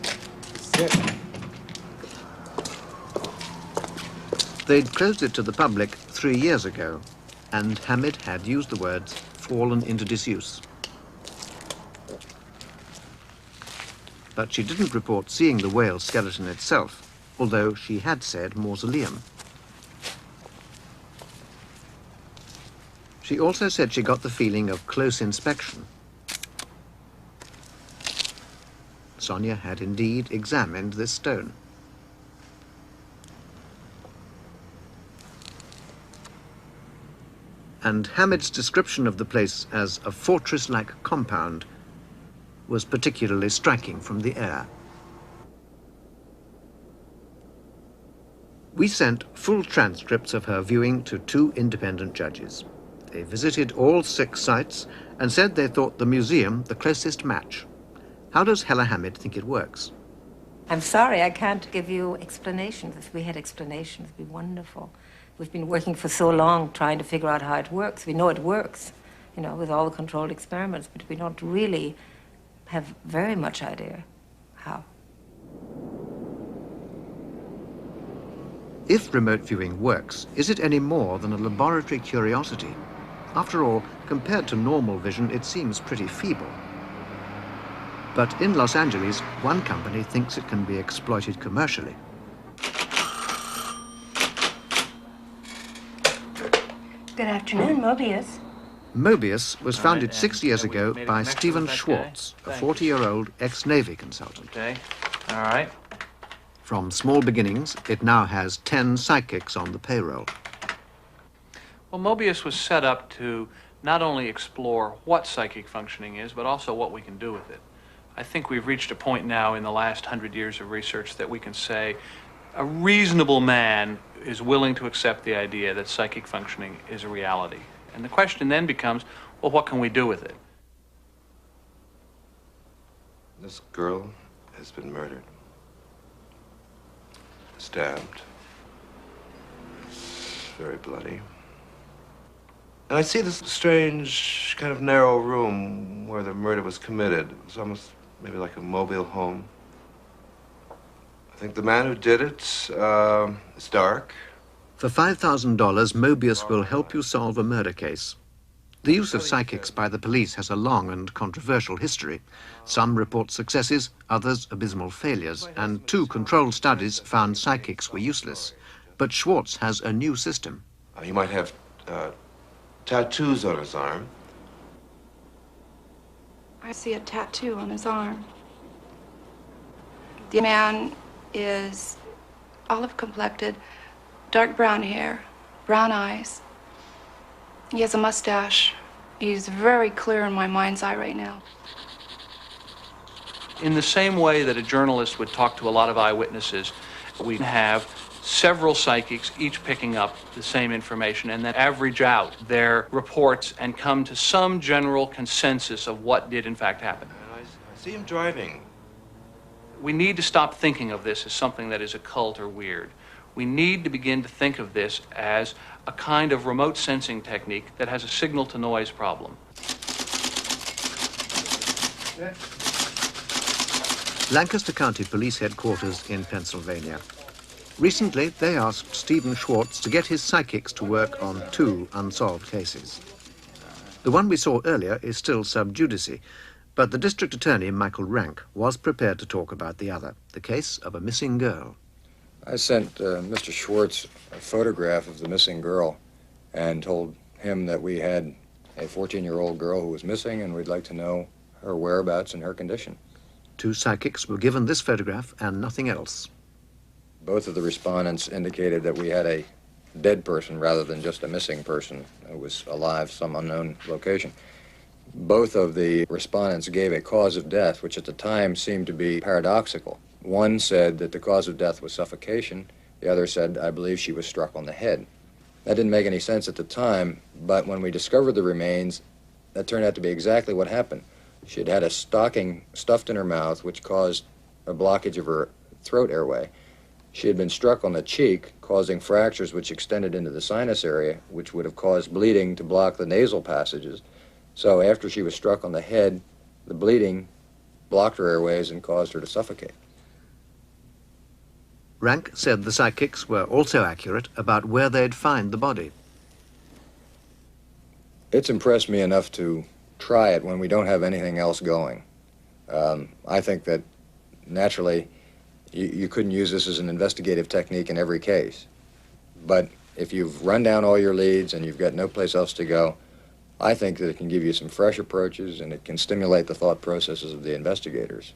They'd closed it to the public 3 years ago, and Hammett had used the words fallen into disuse. But she didn't report seeing the whale skeleton itself, although she had said mausoleum. She also said she got the feeling of close inspection. Sonia had indeed examined this stone. and Hamid's description of the place as a fortress-like compound was particularly striking from the air. We sent full transcripts of her viewing to 2 independent judges. They visited all 6 sites and said they thought the museum the closest match. How does Hella Hamid think it works? I'm sorry, I can't give you explanations. If we had explanations, it'd be wonderful. We've been working for so long trying to figure out how it works. We know it works, you know, with all the controlled experiments, but we don't really have very much idea how. If remote viewing works, is it any more than a laboratory curiosity? After all, compared to normal vision, it seems pretty feeble. But in Los Angeles, one company thinks it can be exploited commercially. Good afternoon, Mobius. Mobius was founded 6 years ago by Stephen Schwartz, a 40-year-old ex-Navy consultant. Okay, all right. From small beginnings, it now has 10 psychics on the payroll. Well, Mobius was set up to not only explore what psychic functioning is, but also what we can do with it. I think we've reached a point now in the last 100 years of research that we can say a reasonable man is willing to accept the idea that psychic functioning is a reality. And the question then becomes, well, what can we do with it? This girl has been murdered. Stabbed. It's very bloody. And I see this strange, kind of narrow room where the murder was committed. It was almost maybe like a mobile home. I think the man who did it is dark. For $5,000, Mobius will help you solve a murder case. The use of psychics by the police has a long and controversial history. Some report successes, others abysmal failures, and 2 controlled studies found psychics were useless. But Schwartz has a new system. He might have tattoos on his arm. I see a tattoo on his arm. The man is olive-complected, dark brown hair, brown eyes. He has a mustache. He's very clear in my mind's eye right now. In the same way that a journalist would talk to a lot of eyewitnesses, we have several psychics each picking up the same information and then average out their reports and come to some general consensus of what did in fact happen. I see him driving. We need to stop thinking of this as something that is occult or weird. We need to begin to think of this as a kind of remote sensing technique that has a signal-to-noise problem. Lancaster County Police Headquarters in Pennsylvania. Recently, they asked Stephen Schwartz to get his psychics to work on 2 unsolved cases. The one we saw earlier is still sub judice, but the district attorney, Michael Rank, was prepared to talk about the other, the case of a missing girl. I sent Mr. Schwartz a photograph of the missing girl and told him that we had a 14-year-old girl who was missing and we'd like to know her whereabouts and her condition. 2 psychics were given this photograph and nothing else. Both of the respondents indicated that we had a dead person rather than just a missing person who was alive, some unknown location. Both of the respondents gave a cause of death, which at the time seemed to be paradoxical. One said that the cause of death was suffocation. The other said, I believe she was struck on the head. That didn't make any sense at the time, but when we discovered the remains, that turned out to be exactly what happened. She had had a stocking stuffed in her mouth, which caused a blockage of her throat airway. She had been struck on the cheek, causing fractures which extended into the sinus area, which would have caused bleeding to block the nasal passages. So after she was struck on the head, the bleeding blocked her airways and caused her to suffocate. Rank said the psychics were also accurate about where they'd find the body. It's impressed me enough to try it when we don't have anything else going. I think that naturally you couldn't use this as an investigative technique in every case. But if you've run down all your leads and you've got no place else to go, I think that it can give you some fresh approaches and it can stimulate the thought processes of the investigators.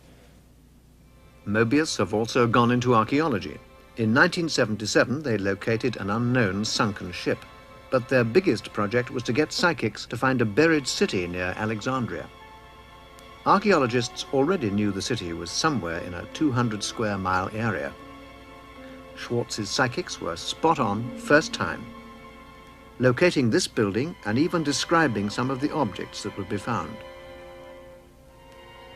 Mobius have also gone into archaeology. In 1977, they located an unknown sunken ship. But their biggest project was to get psychics to find a buried city near Alexandria. Archaeologists already knew the city was somewhere in a 200 square mile area. Schwartz's psychics were spot on first time, locating this building and even describing some of the objects that would be found.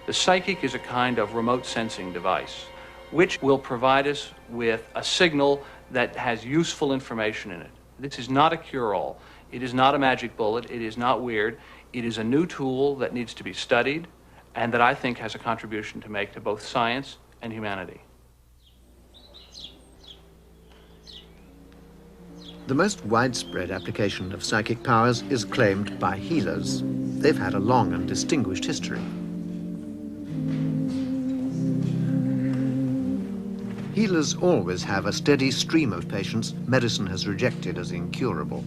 The psychic is a kind of remote sensing device which will provide us with a signal that has useful information in it. This is not a cure-all. It is not a magic bullet. It is not weird. It is a new tool that needs to be studied and that I think has a contribution to make to both science and humanity. The most widespread application of psychic powers is claimed by healers. They've had a long and distinguished history. Healers always have a steady stream of patients medicine has rejected as incurable.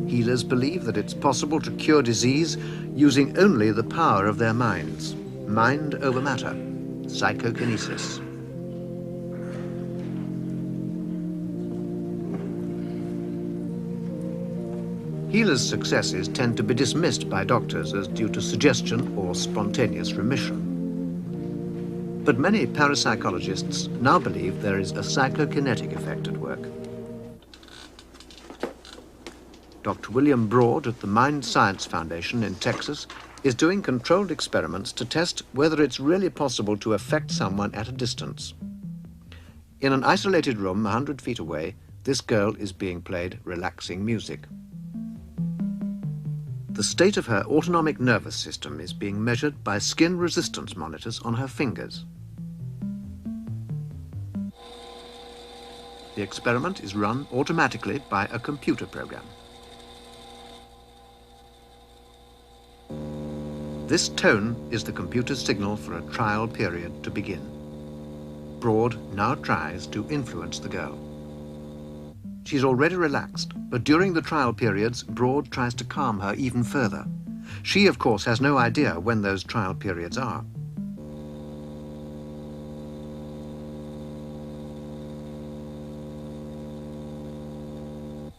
Healers believe that it's possible to cure disease using only the power of their minds. Mind over matter, psychokinesis. Healers' successes tend to be dismissed by doctors as due to suggestion or spontaneous remission. But many parapsychologists now believe there is a psychokinetic effect at work. Dr. William Broad at the Mind Science Foundation in Texas is doing controlled experiments to test whether it's really possible to affect someone at a distance. In an isolated room 100 feet away, this girl is being played relaxing music. The state of her autonomic nervous system is being measured by skin resistance monitors on her fingers. The experiment is run automatically by a computer program. This tone is the computer's signal for a trial period to begin. Broad now tries to influence the girl. She's already relaxed, but during the trial periods, Broad tries to calm her even further. She, of course, has no idea when those trial periods are.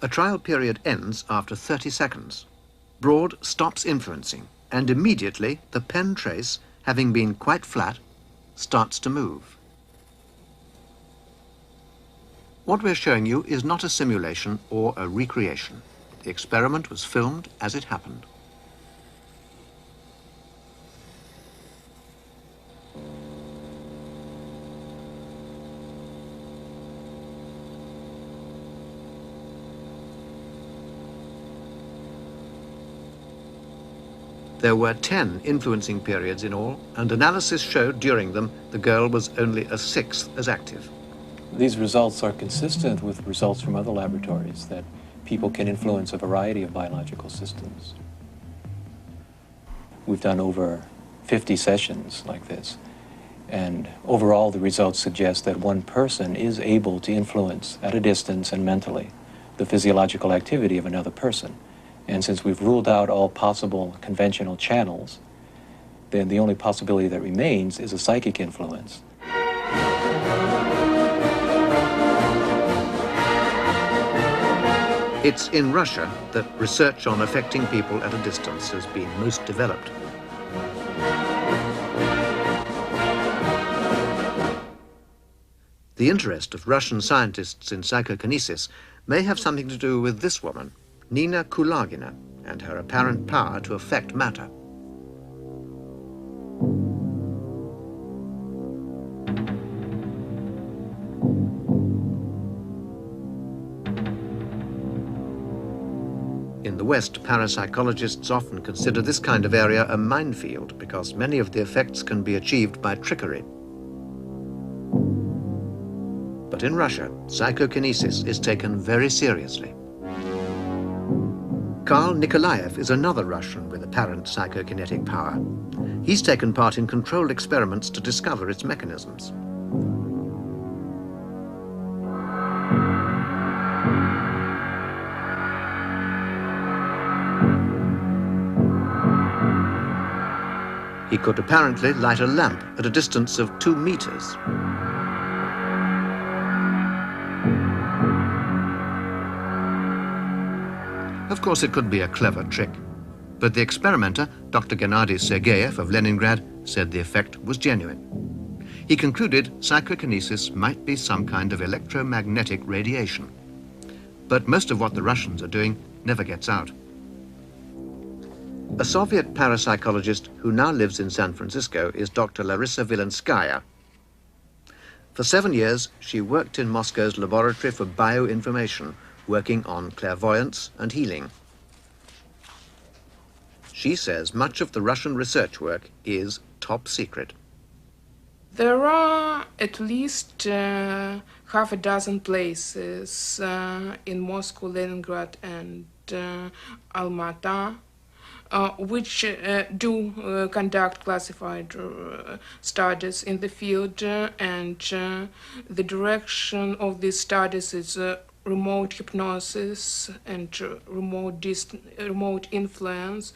A trial period ends after 30 seconds. Broad stops influencing, and immediately the pen trace, having been quite flat, starts to move. What we're showing you is not a simulation or a recreation. The experiment was filmed as it happened. There were 10 influencing periods in all, and analysis showed during them the girl was only a sixth as active. These results are consistent with results from other laboratories that people can influence a variety of biological systems. We've done over 50 sessions like this, and overall the results suggest that one person is able to influence at a distance and mentally the physiological activity of another person. And since we've ruled out all possible conventional channels, then the only possibility that remains is a psychic influence. It's in Russia that research on affecting people at a distance has been most developed. The interest of Russian scientists in psychokinesis may have something to do with this woman, Nina Kulagina, and her apparent power to affect matter. In the West, parapsychologists often consider this kind of area a minefield because many of the effects can be achieved by trickery. But in Russia, psychokinesis is taken very seriously. Karl Nikolaev is another Russian with apparent psychokinetic power. He's taken part in controlled experiments to discover its mechanisms. He could apparently light a lamp at a distance of 2 meters. Of course, it could be a clever trick, but the experimenter, Dr. Gennady Sergeyev of Leningrad, said the effect was genuine. He concluded psychokinesis might be some kind of electromagnetic radiation. But most of what the Russians are doing never gets out. A Soviet parapsychologist who now lives in San Francisco is Dr. Larissa Vilenskaya. For 7 years, she worked in Moscow's Laboratory for Bioinformation, working on clairvoyance and healing. She says much of the Russian research work is top secret. There are at least half a dozen places in Moscow, Leningrad, and Almaty which do conduct classified studies in the field, and the direction of these studies is remote hypnosis and remote influence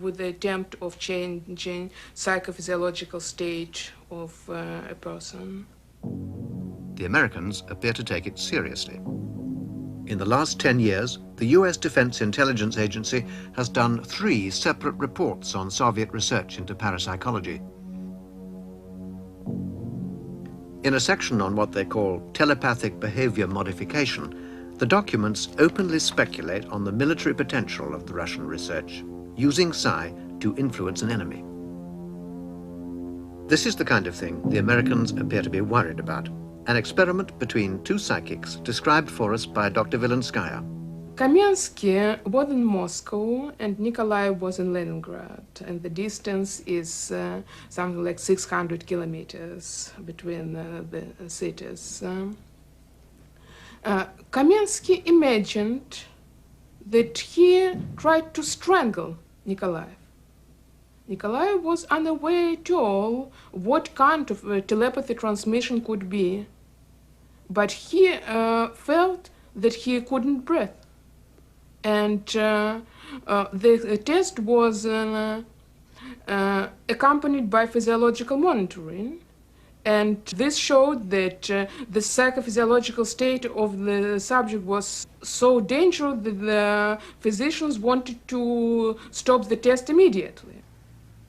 with the attempt of changing psychophysiological state of a person. The Americans appear to take it seriously. In the last 10 years, the US Defense Intelligence Agency has done 3 separate reports on Soviet research into parapsychology. In a section on what they call telepathic behavior modification, the documents openly speculate on the military potential of the Russian research, using psi to influence an enemy. This is the kind of thing the Americans appear to be worried about. An experiment between 2 psychics described for us by Dr. Vilenskaya. Kamensky was in Moscow and Nikolai was in Leningrad, and the distance is something like 600 kilometers between the cities. Kamensky imagined that he tried to strangle Nikolai. Nikolai was unaware at all what kind of telepathy transmission could be, but he felt that he couldn't breathe. And the test was accompanied by physiological monitoring, and this showed that the psychophysiological state of the subject was so dangerous that the physicians wanted to stop the test immediately.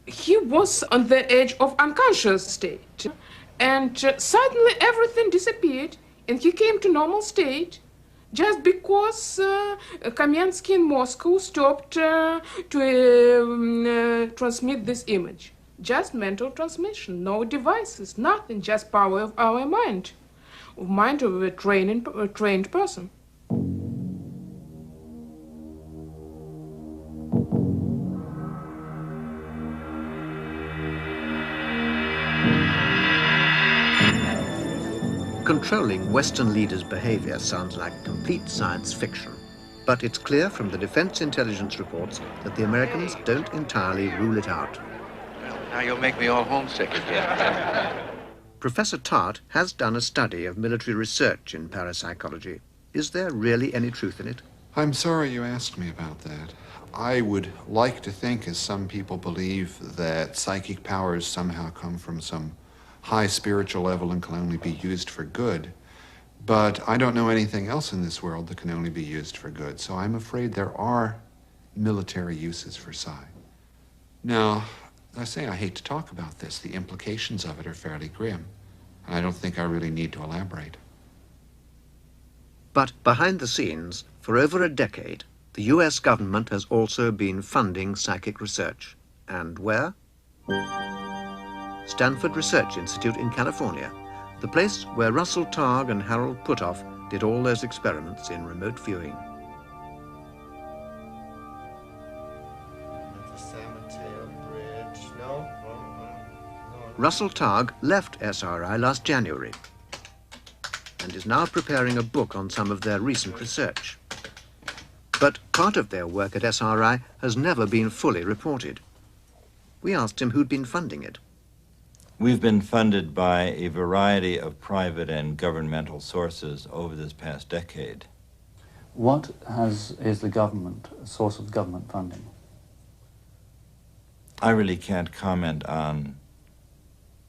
He was on the edge of unconscious state, and suddenly everything disappeared and he came to normal state just because Kamensky in Moscow stopped to transmit this image. Just mental transmission, no devices, nothing, just power of our mind of a trained person. Controlling Western leaders' behavior sounds like complete science fiction, but it's clear from the Defense Intelligence reports that the Americans don't entirely rule it out. Well, now you'll make me all homesick again. Professor Tart has done a study of military research in parapsychology. Is there really any truth in it? I'm sorry you asked me about that. I would like to think, as some people believe, that psychic powers somehow come from some high spiritual level and can only be used for good. But I don't know anything else in this world that can only be used for good, so I'm afraid there are military uses for psi. Now, as I say, I hate to talk about this. The implications of it are fairly grim, and I don't think I really need to elaborate. But behind the scenes, for over a decade, the US government has also been funding psychic research. And where? Stanford Research Institute in California, the place where Russell Targ and Harold Puthoff did all those experiments in remote viewing. The San Mateo Bridge, no? Russell Targ left SRI last January and is now preparing a book on some of their recent research. But part of their work at SRI has never been fully reported. We asked him who'd been funding it. We've been funded by a variety of private and governmental sources over this past decade. What is the government, a source of government funding? I really can't comment on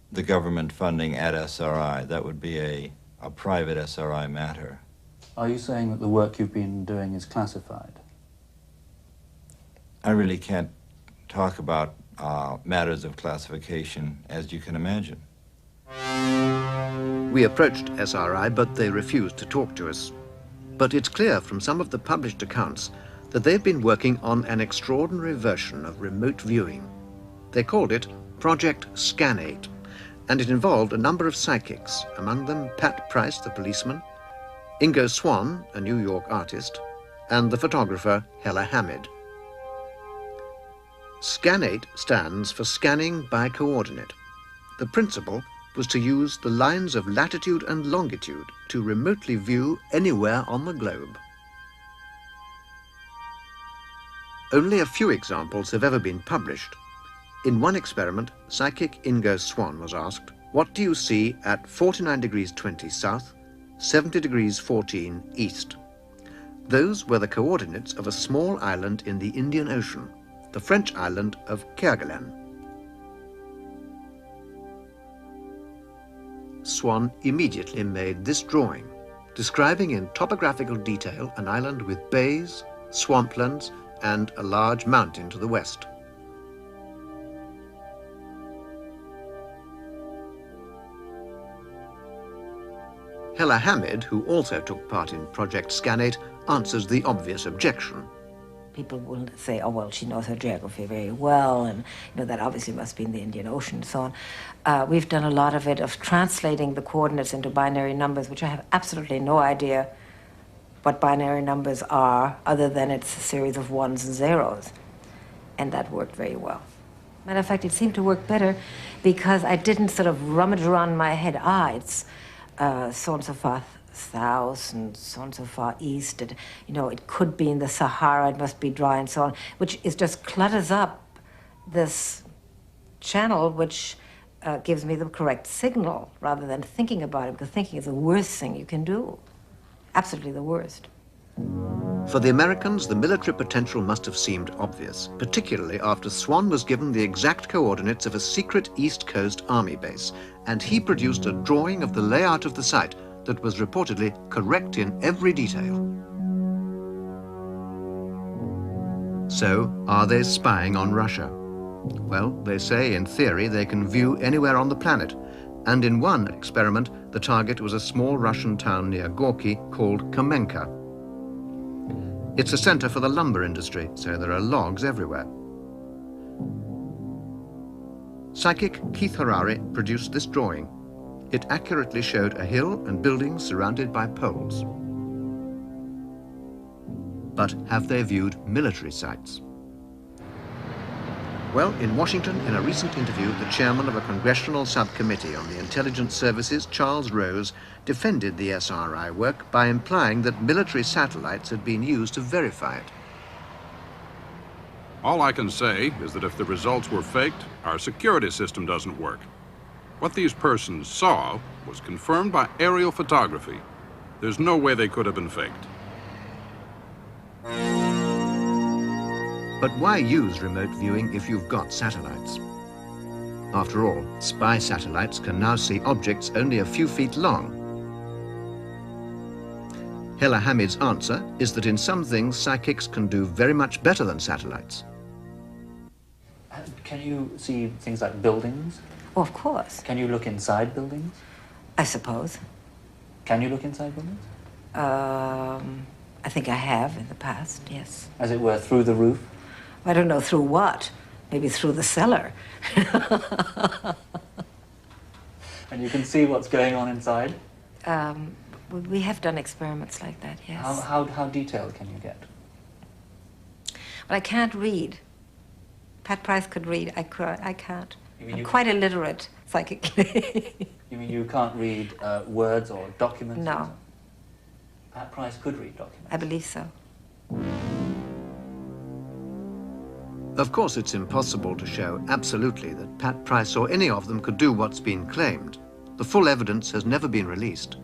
the government funding at SRI. That would be a private SRI matter. Are you saying that the work you've been doing is classified? I really can't talk about matters of classification, as you can imagine. We approached SRI, but they refused to talk to us. But it's clear from some of the published accounts that they've been working on an extraordinary version of remote viewing. They called it Project Scan-E.A.T, and it involved a number of psychics, among them Pat Price, the policeman, Ingo Swann, a New York artist, and the photographer Hella Hamid. Scan-E.A.T stands for Scanning by Coordinate. The principle was to use the lines of latitude and longitude to remotely view anywhere on the globe. Only a few examples have ever been published. In one experiment, psychic Ingo Swann was asked, "What do you see at 49 degrees 20 south, 70 degrees 14 east?" Those were the coordinates of a small island in the Indian Ocean, the French island of Kerguelen. Swann immediately made this drawing, describing in topographical detail an island with bays, swamplands, and a large mountain to the west. Hella Hamid, who also took part in Project Scan-E.A.T, answers the obvious objection. People will say, oh, well, she knows her geography very well, and that obviously must be in the Indian Ocean and so on. We've done a lot of it, of translating the coordinates into binary numbers, which I have absolutely no idea what binary numbers are, other than it's a series of ones and zeros. And that worked very well. Matter of fact, it seemed to work better because I didn't sort of rummage around in my head, it's so and so far south and so and so far east, and it could be in the Sahara, it must be dry and so on, which is just clutters up this channel, which gives me the correct signal rather than thinking about it, because thinking is the worst thing you can do. Absolutely the worst. For the Americans, the military potential must have seemed obvious, particularly after Swann was given the exact coordinates of a secret East Coast Army base, and he produced a drawing of the layout of the site that was reportedly correct in every detail. So, are they spying on Russia? Well, they say in theory they can view anywhere on the planet, and in one experiment the target was a small Russian town near Gorky called Kamenka. It's a center for the lumber industry, so there are logs everywhere. Psychic Keith Harari produced this drawing. It accurately showed a hill and buildings surrounded by poles. But have they viewed military sites? Well, in Washington, in a recent interview, the chairman of a congressional subcommittee on the intelligence services, Charles Rose, defended the SRI work by implying that military satellites had been used to verify it. All I can say is that if the results were faked, our security system doesn't work. What these persons saw was confirmed by aerial photography. There's no way they could have been faked. But why use remote viewing if you've got satellites? After all, spy satellites can now see objects only a few feet long. Hella Hamid's answer is that in some things psychics can do very much better than satellites. Can you see things like buildings? Oh, of course. Can you look inside buildings? I suppose. Can you look inside buildings? I think I have in the past, yes. As it were, through the roof? I don't know through what. Maybe through the cellar. And you can see what's going on inside? We have done experiments like that, yes. How detailed can you get? But I can't read. Pat Price could read. I can't. I'm quite illiterate psychically. You mean you can't read words or documents? No. Pat Price could read documents? I believe so. Of course, it's impossible to show absolutely that Pat Price or any of them could do what's been claimed. The full evidence has never been released.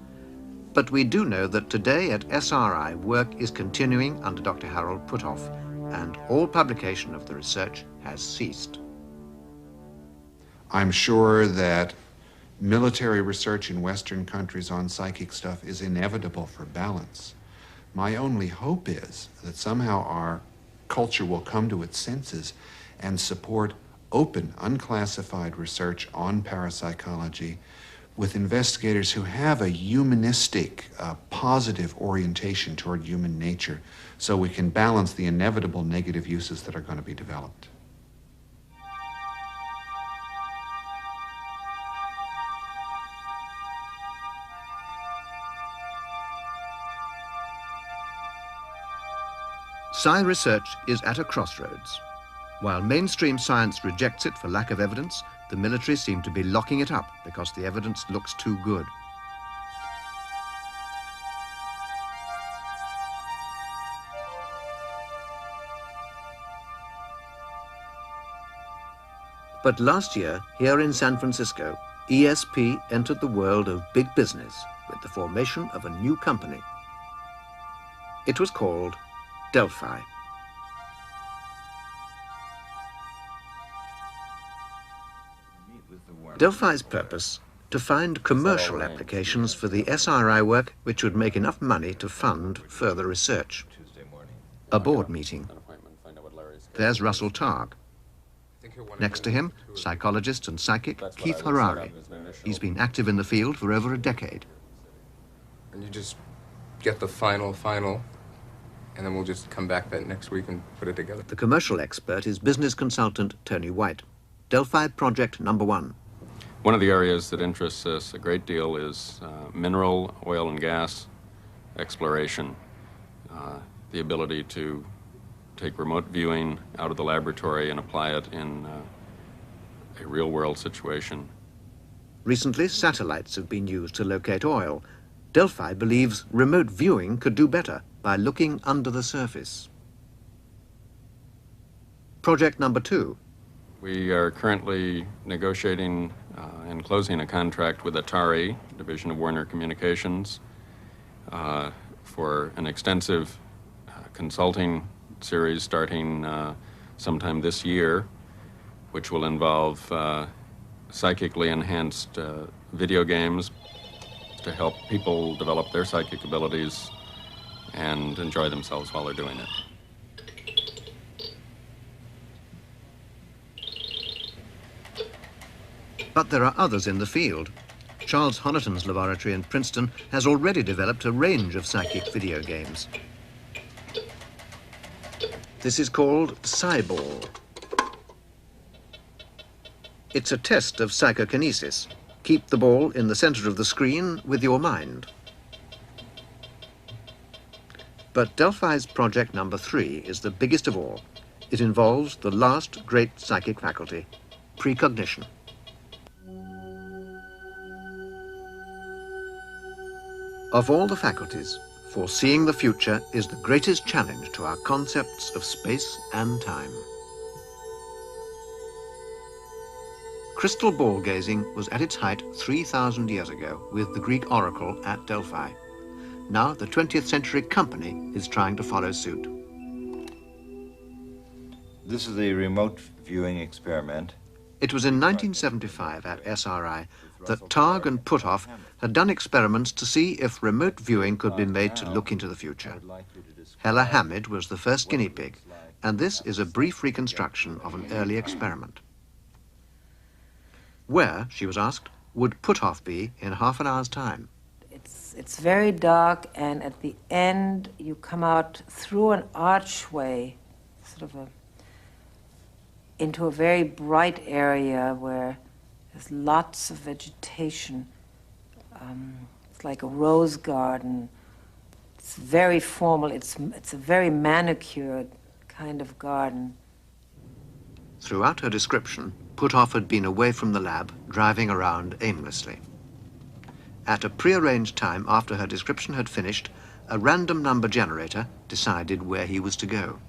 But we do know that today at SRI, work is continuing under Dr. Harold Puthoff, and all publication of the research has ceased. I'm sure that military research in Western countries on psychic stuff is inevitable for balance. My only hope is that somehow our culture will come to its senses and support open, unclassified research on parapsychology with investigators who have a humanistic, positive orientation toward human nature, so we can balance the inevitable negative uses that are going to be developed. Psi research is at a crossroads. While mainstream science rejects it for lack of evidence, the military seem to be locking it up because the evidence looks too good. But last year, here in San Francisco, ESP entered the world of big business with the formation of a new company. It was called Delphi. Delphi's purpose, to find commercial applications for the SRI work which would make enough money to fund further research. A board meeting. There's Russell Targ. Next to him, psychologist and psychic Keith Harari. He's been active in the field for over a decade. And you just get the final, and then we'll just come back that next week and put it together. The commercial expert is business consultant Tony White. Delphi project number 1. One of the areas that interests us a great deal is mineral, oil, and gas exploration. The ability to take remote viewing out of the laboratory and apply it in a real-world situation. Recently, satellites have been used to locate oil. Delphi believes remote viewing could do better by looking under the surface. Project number 2. We are currently negotiating and closing a contract with E.A.T.A, division of Warner Communications, for an extensive consulting series starting sometime this year, which will involve psychically enhanced video games to help people develop their psychic abilities and enjoy themselves while they're doing it. But there are others in the field. Charles Honiton's laboratory in Princeton has already developed a range of psychic video games. This is called Psyball. It's a test of psychokinesis. Keep the ball in the center of the screen with your mind. But Delphi's project number 3 is the biggest of all. It involves the last great psychic faculty, precognition. Of all the faculties, foreseeing the future is the greatest challenge to our concepts of space and time. Crystal ball gazing was at its height 3,000 years ago with the Greek oracle at Delphi. Now the 20th century company is trying to follow suit. This is the remote viewing experiment. It was in 1975 at SRI that Targ and Puthoff had done experiments to see if remote viewing could be made to look into the future. Hella Hamid was the first guinea pig, and this is a brief reconstruction of an early experiment. Where, she was asked, would Puthoff be in half an hour's time? It's very dark, and at the end you come out through an archway, into a very bright area where there's lots of vegetation. It's like a rose garden. It's very formal. It's a very manicured kind of garden. Throughout her description, Puthoff had been away from the lab, driving around aimlessly. At a prearranged time after her description had finished, a random number generator decided where he was to go.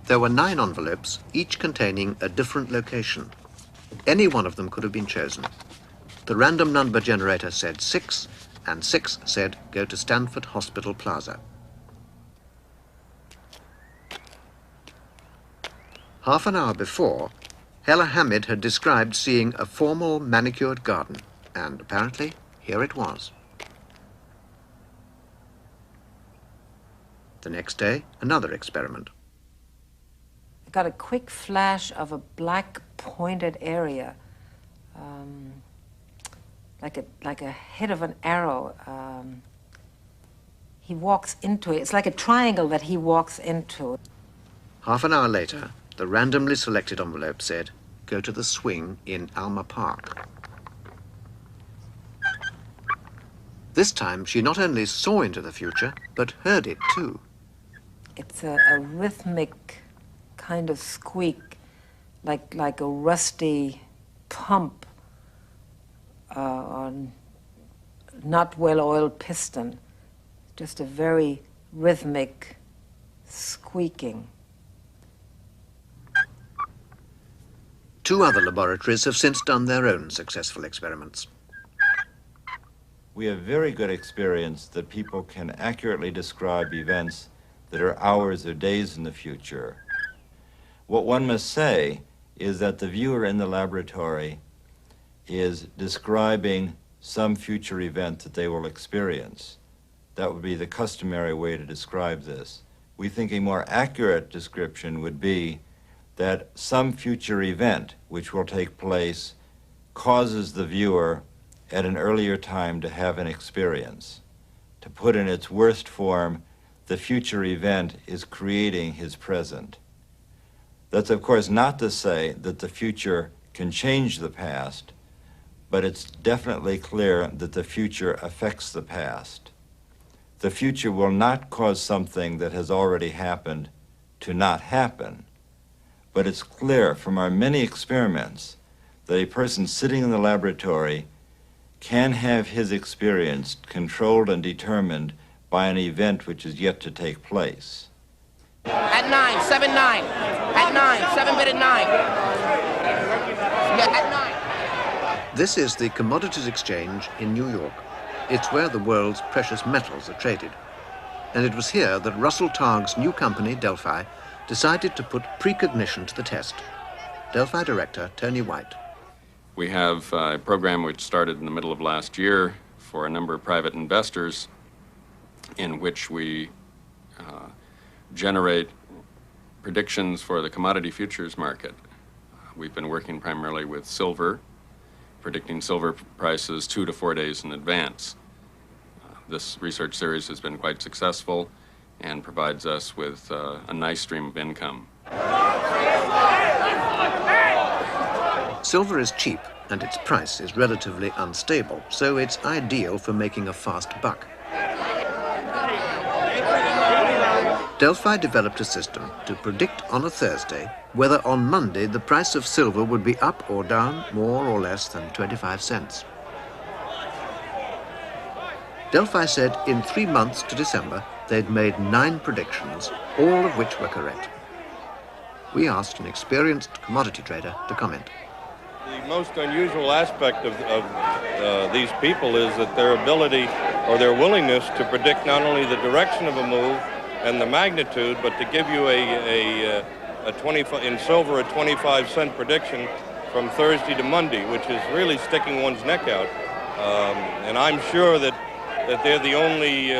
There were 9 envelopes, each containing a different location. Any one of them could have been chosen. The random number generator said 6, and 6 said go to Stanford Hospital Plaza. Half an hour before, Hella Hamid had described seeing a formal manicured garden, and apparently here it was. The next day, another experiment. I got a quick flash of a black pointed area, like a hit of an arrow. He walks into it. It's like a triangle that he walks into. Half an hour later, the randomly selected envelope said, "Go to the swing in Alma Park." This time, she not only saw into the future, but heard it too. It's a rhythmic kind of squeak, like a rusty pump on not well-oiled piston. Just a very rhythmic squeaking. 2 other laboratories have since done their own successful experiments. We have very good experience that people can accurately describe events that are hours or days in the future. What one must say is that the viewer in the laboratory is describing some future event that they will experience. That would be the customary way to describe this. We think a more accurate description would be that some future event which will take place causes the viewer at an earlier time to have an experience. To put in its worst form, the future event is creating his present. That's of course not to say that the future can change the past, but it's definitely clear that the future affects the past. The future will not cause something that has already happened to not happen, but it's clear from our many experiments that a person sitting in the laboratory can have his experience controlled and determined by an event which is yet to take place. At 9, 7, 9. At 9, 7 bit at 9. Yeah, at 9. This is the Commodities Exchange in New York. It's where the world's precious metals are traded. And it was here that Russell Targ's new company, Delphi, decided to put precognition to the test. Delphi director Tony White. We have a program which started in the middle of last year for a number of private investors in which we generate predictions for the commodity futures market. We've been working primarily with silver, predicting silver prices 2 to 4 days in advance. This research series has been quite successful and provides us with a nice stream of income. Silver is cheap and its price is relatively unstable, so it's ideal for making a fast buck. Delphi developed a system to predict on a Thursday whether on Monday the price of silver would be up or down more or less than 25 cents. Delphi said in 3 months to December they'd made 9 predictions, all of which were correct. We asked an experienced commodity trader to comment. The most unusual aspect of these people is that their ability or their willingness to predict not only the direction of a move and the magnitude, but to give you in silver a 25-cent prediction from Thursday to Monday, which is really sticking one's neck out. And I'm sure that they're the only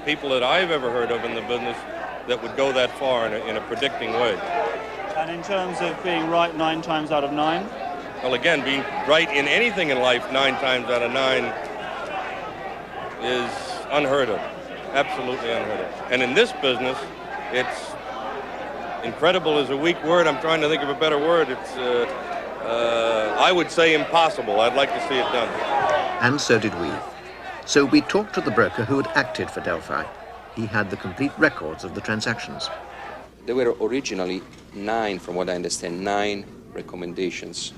people that I've ever heard of in the business that would go that far in a predicting way. And in terms of being right 9 times out of 9? Well, again, being right in anything in life 9 times out of 9 is unheard of, absolutely unheard of. And in this business, it's incredible is a weak word. I'm trying to think of a better word. It's, I would say impossible. I'd like to see it done. And so did we. So we talked to the broker who had acted for Delphi. He had the complete records of the transactions. There were originally 9, from what I understand, 9 recommendations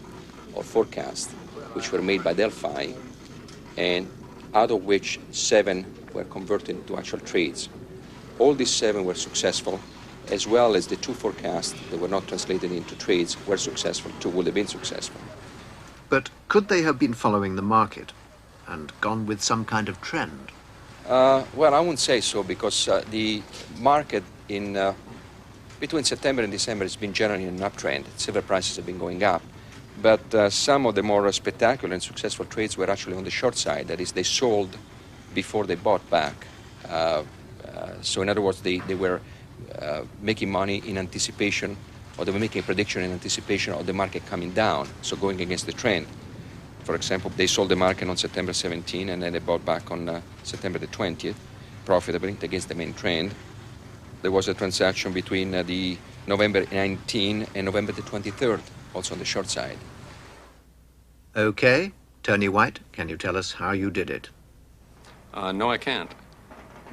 or forecasts which were made by Delphi, and out of which 7 were converted into actual trades. All these 7 were successful, as well as the 2 forecasts that were not translated into trades were successful, 2 would have been successful. But could they have been following the market and gone with some kind of trend? Well, I wouldn't say so, because the market in between September and December has been generally in an uptrend. Silver prices have been going up. But some of the more spectacular and successful trades were actually on the short side. That is, they sold before they bought back. So in other words, they were making money in anticipation, or they were making a prediction in anticipation of the market coming down, so going against the trend. For example, they sold the market on September 17, and then they bought back on September the 20th, profitably against the main trend. There was a transaction between the November 19 and November the 23rd, also on the short side. Okay, Tony White, can you tell us how you did it? No, I can't.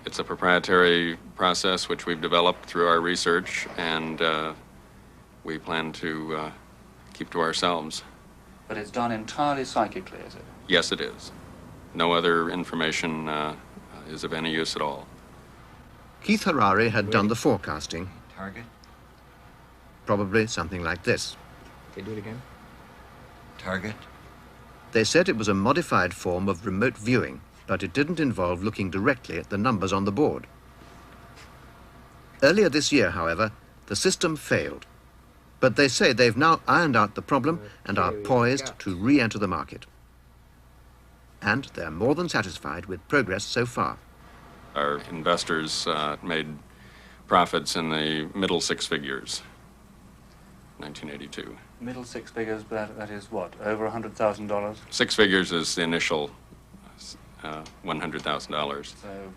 It's a proprietary process which we've developed through our research, and we plan to keep to ourselves. But it's done entirely psychically, is it? Yes, it is. No other information is of any use at all. Keith Harari had done the forecasting. Target? Probably something like this. Okay, do it again. Target? They said it was a modified form of remote viewing, but it didn't involve looking directly at the numbers on the board. Earlier this year, however, the system failed. But they say they've now ironed out the problem and are poised to re-enter the market. And they're more than satisfied with progress so far. Our investors made profits in the middle six figures, 1982. Middle six figures, but that is what, over $100,000? Six figures is the initial $100,000. So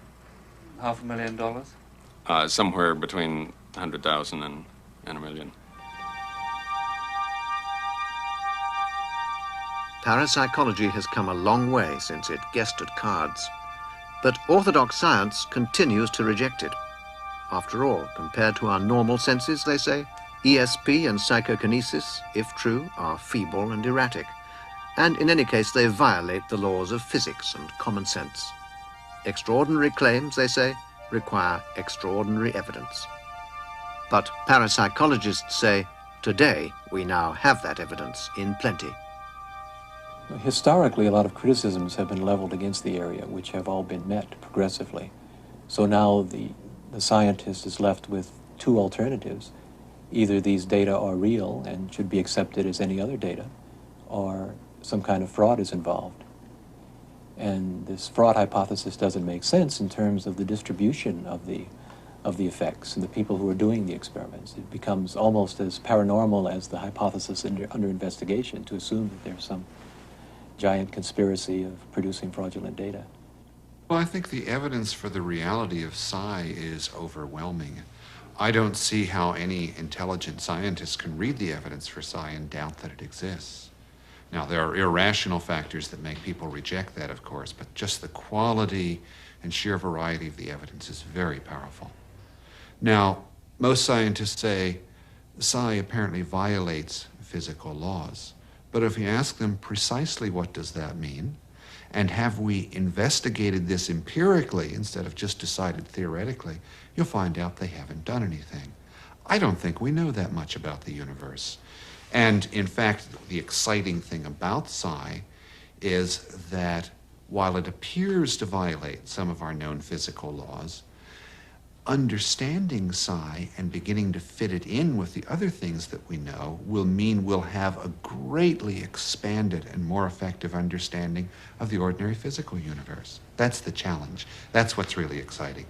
$500,000? Somewhere between 100,000 and $1 million. Parapsychology has come a long way since it guessed at cards. But orthodox science continues to reject it. After all, compared to our normal senses, they say, ESP and psychokinesis, if true, are feeble and erratic. And in any case, they violate the laws of physics and common sense. Extraordinary claims, they say, require extraordinary evidence. But parapsychologists say, today we now have that evidence in plenty. Historically, a lot of criticisms have been leveled against the area, which have all been met progressively. So now the scientist is left with two alternatives. Either these data are real and should be accepted as any other data, or some kind of fraud is involved. And this fraud hypothesis doesn't make sense in terms of the distribution of the effects and the people who are doing the experiments. It becomes almost as paranormal as the hypothesis under investigation to assume that there's some giant conspiracy of producing fraudulent data. Well, I think the evidence for the reality of psi is overwhelming. I don't see how any intelligent scientist can read the evidence for psi and doubt that it exists. Now, there are irrational factors that make people reject that, of course, but just the quality and sheer variety of the evidence is very powerful. Now, most scientists say psi apparently violates physical laws. But if you ask them precisely what does that mean, and have we investigated this empirically instead of just decided theoretically, you'll find out they haven't done anything. I don't think we know that much about the universe. And in fact, the exciting thing about psi is that while it appears to violate some of our known physical laws, understanding psi and beginning to fit it in with the other things that we know will mean we'll have a greatly expanded and more effective understanding of the ordinary physical universe. That's the challenge. That's what's really exciting.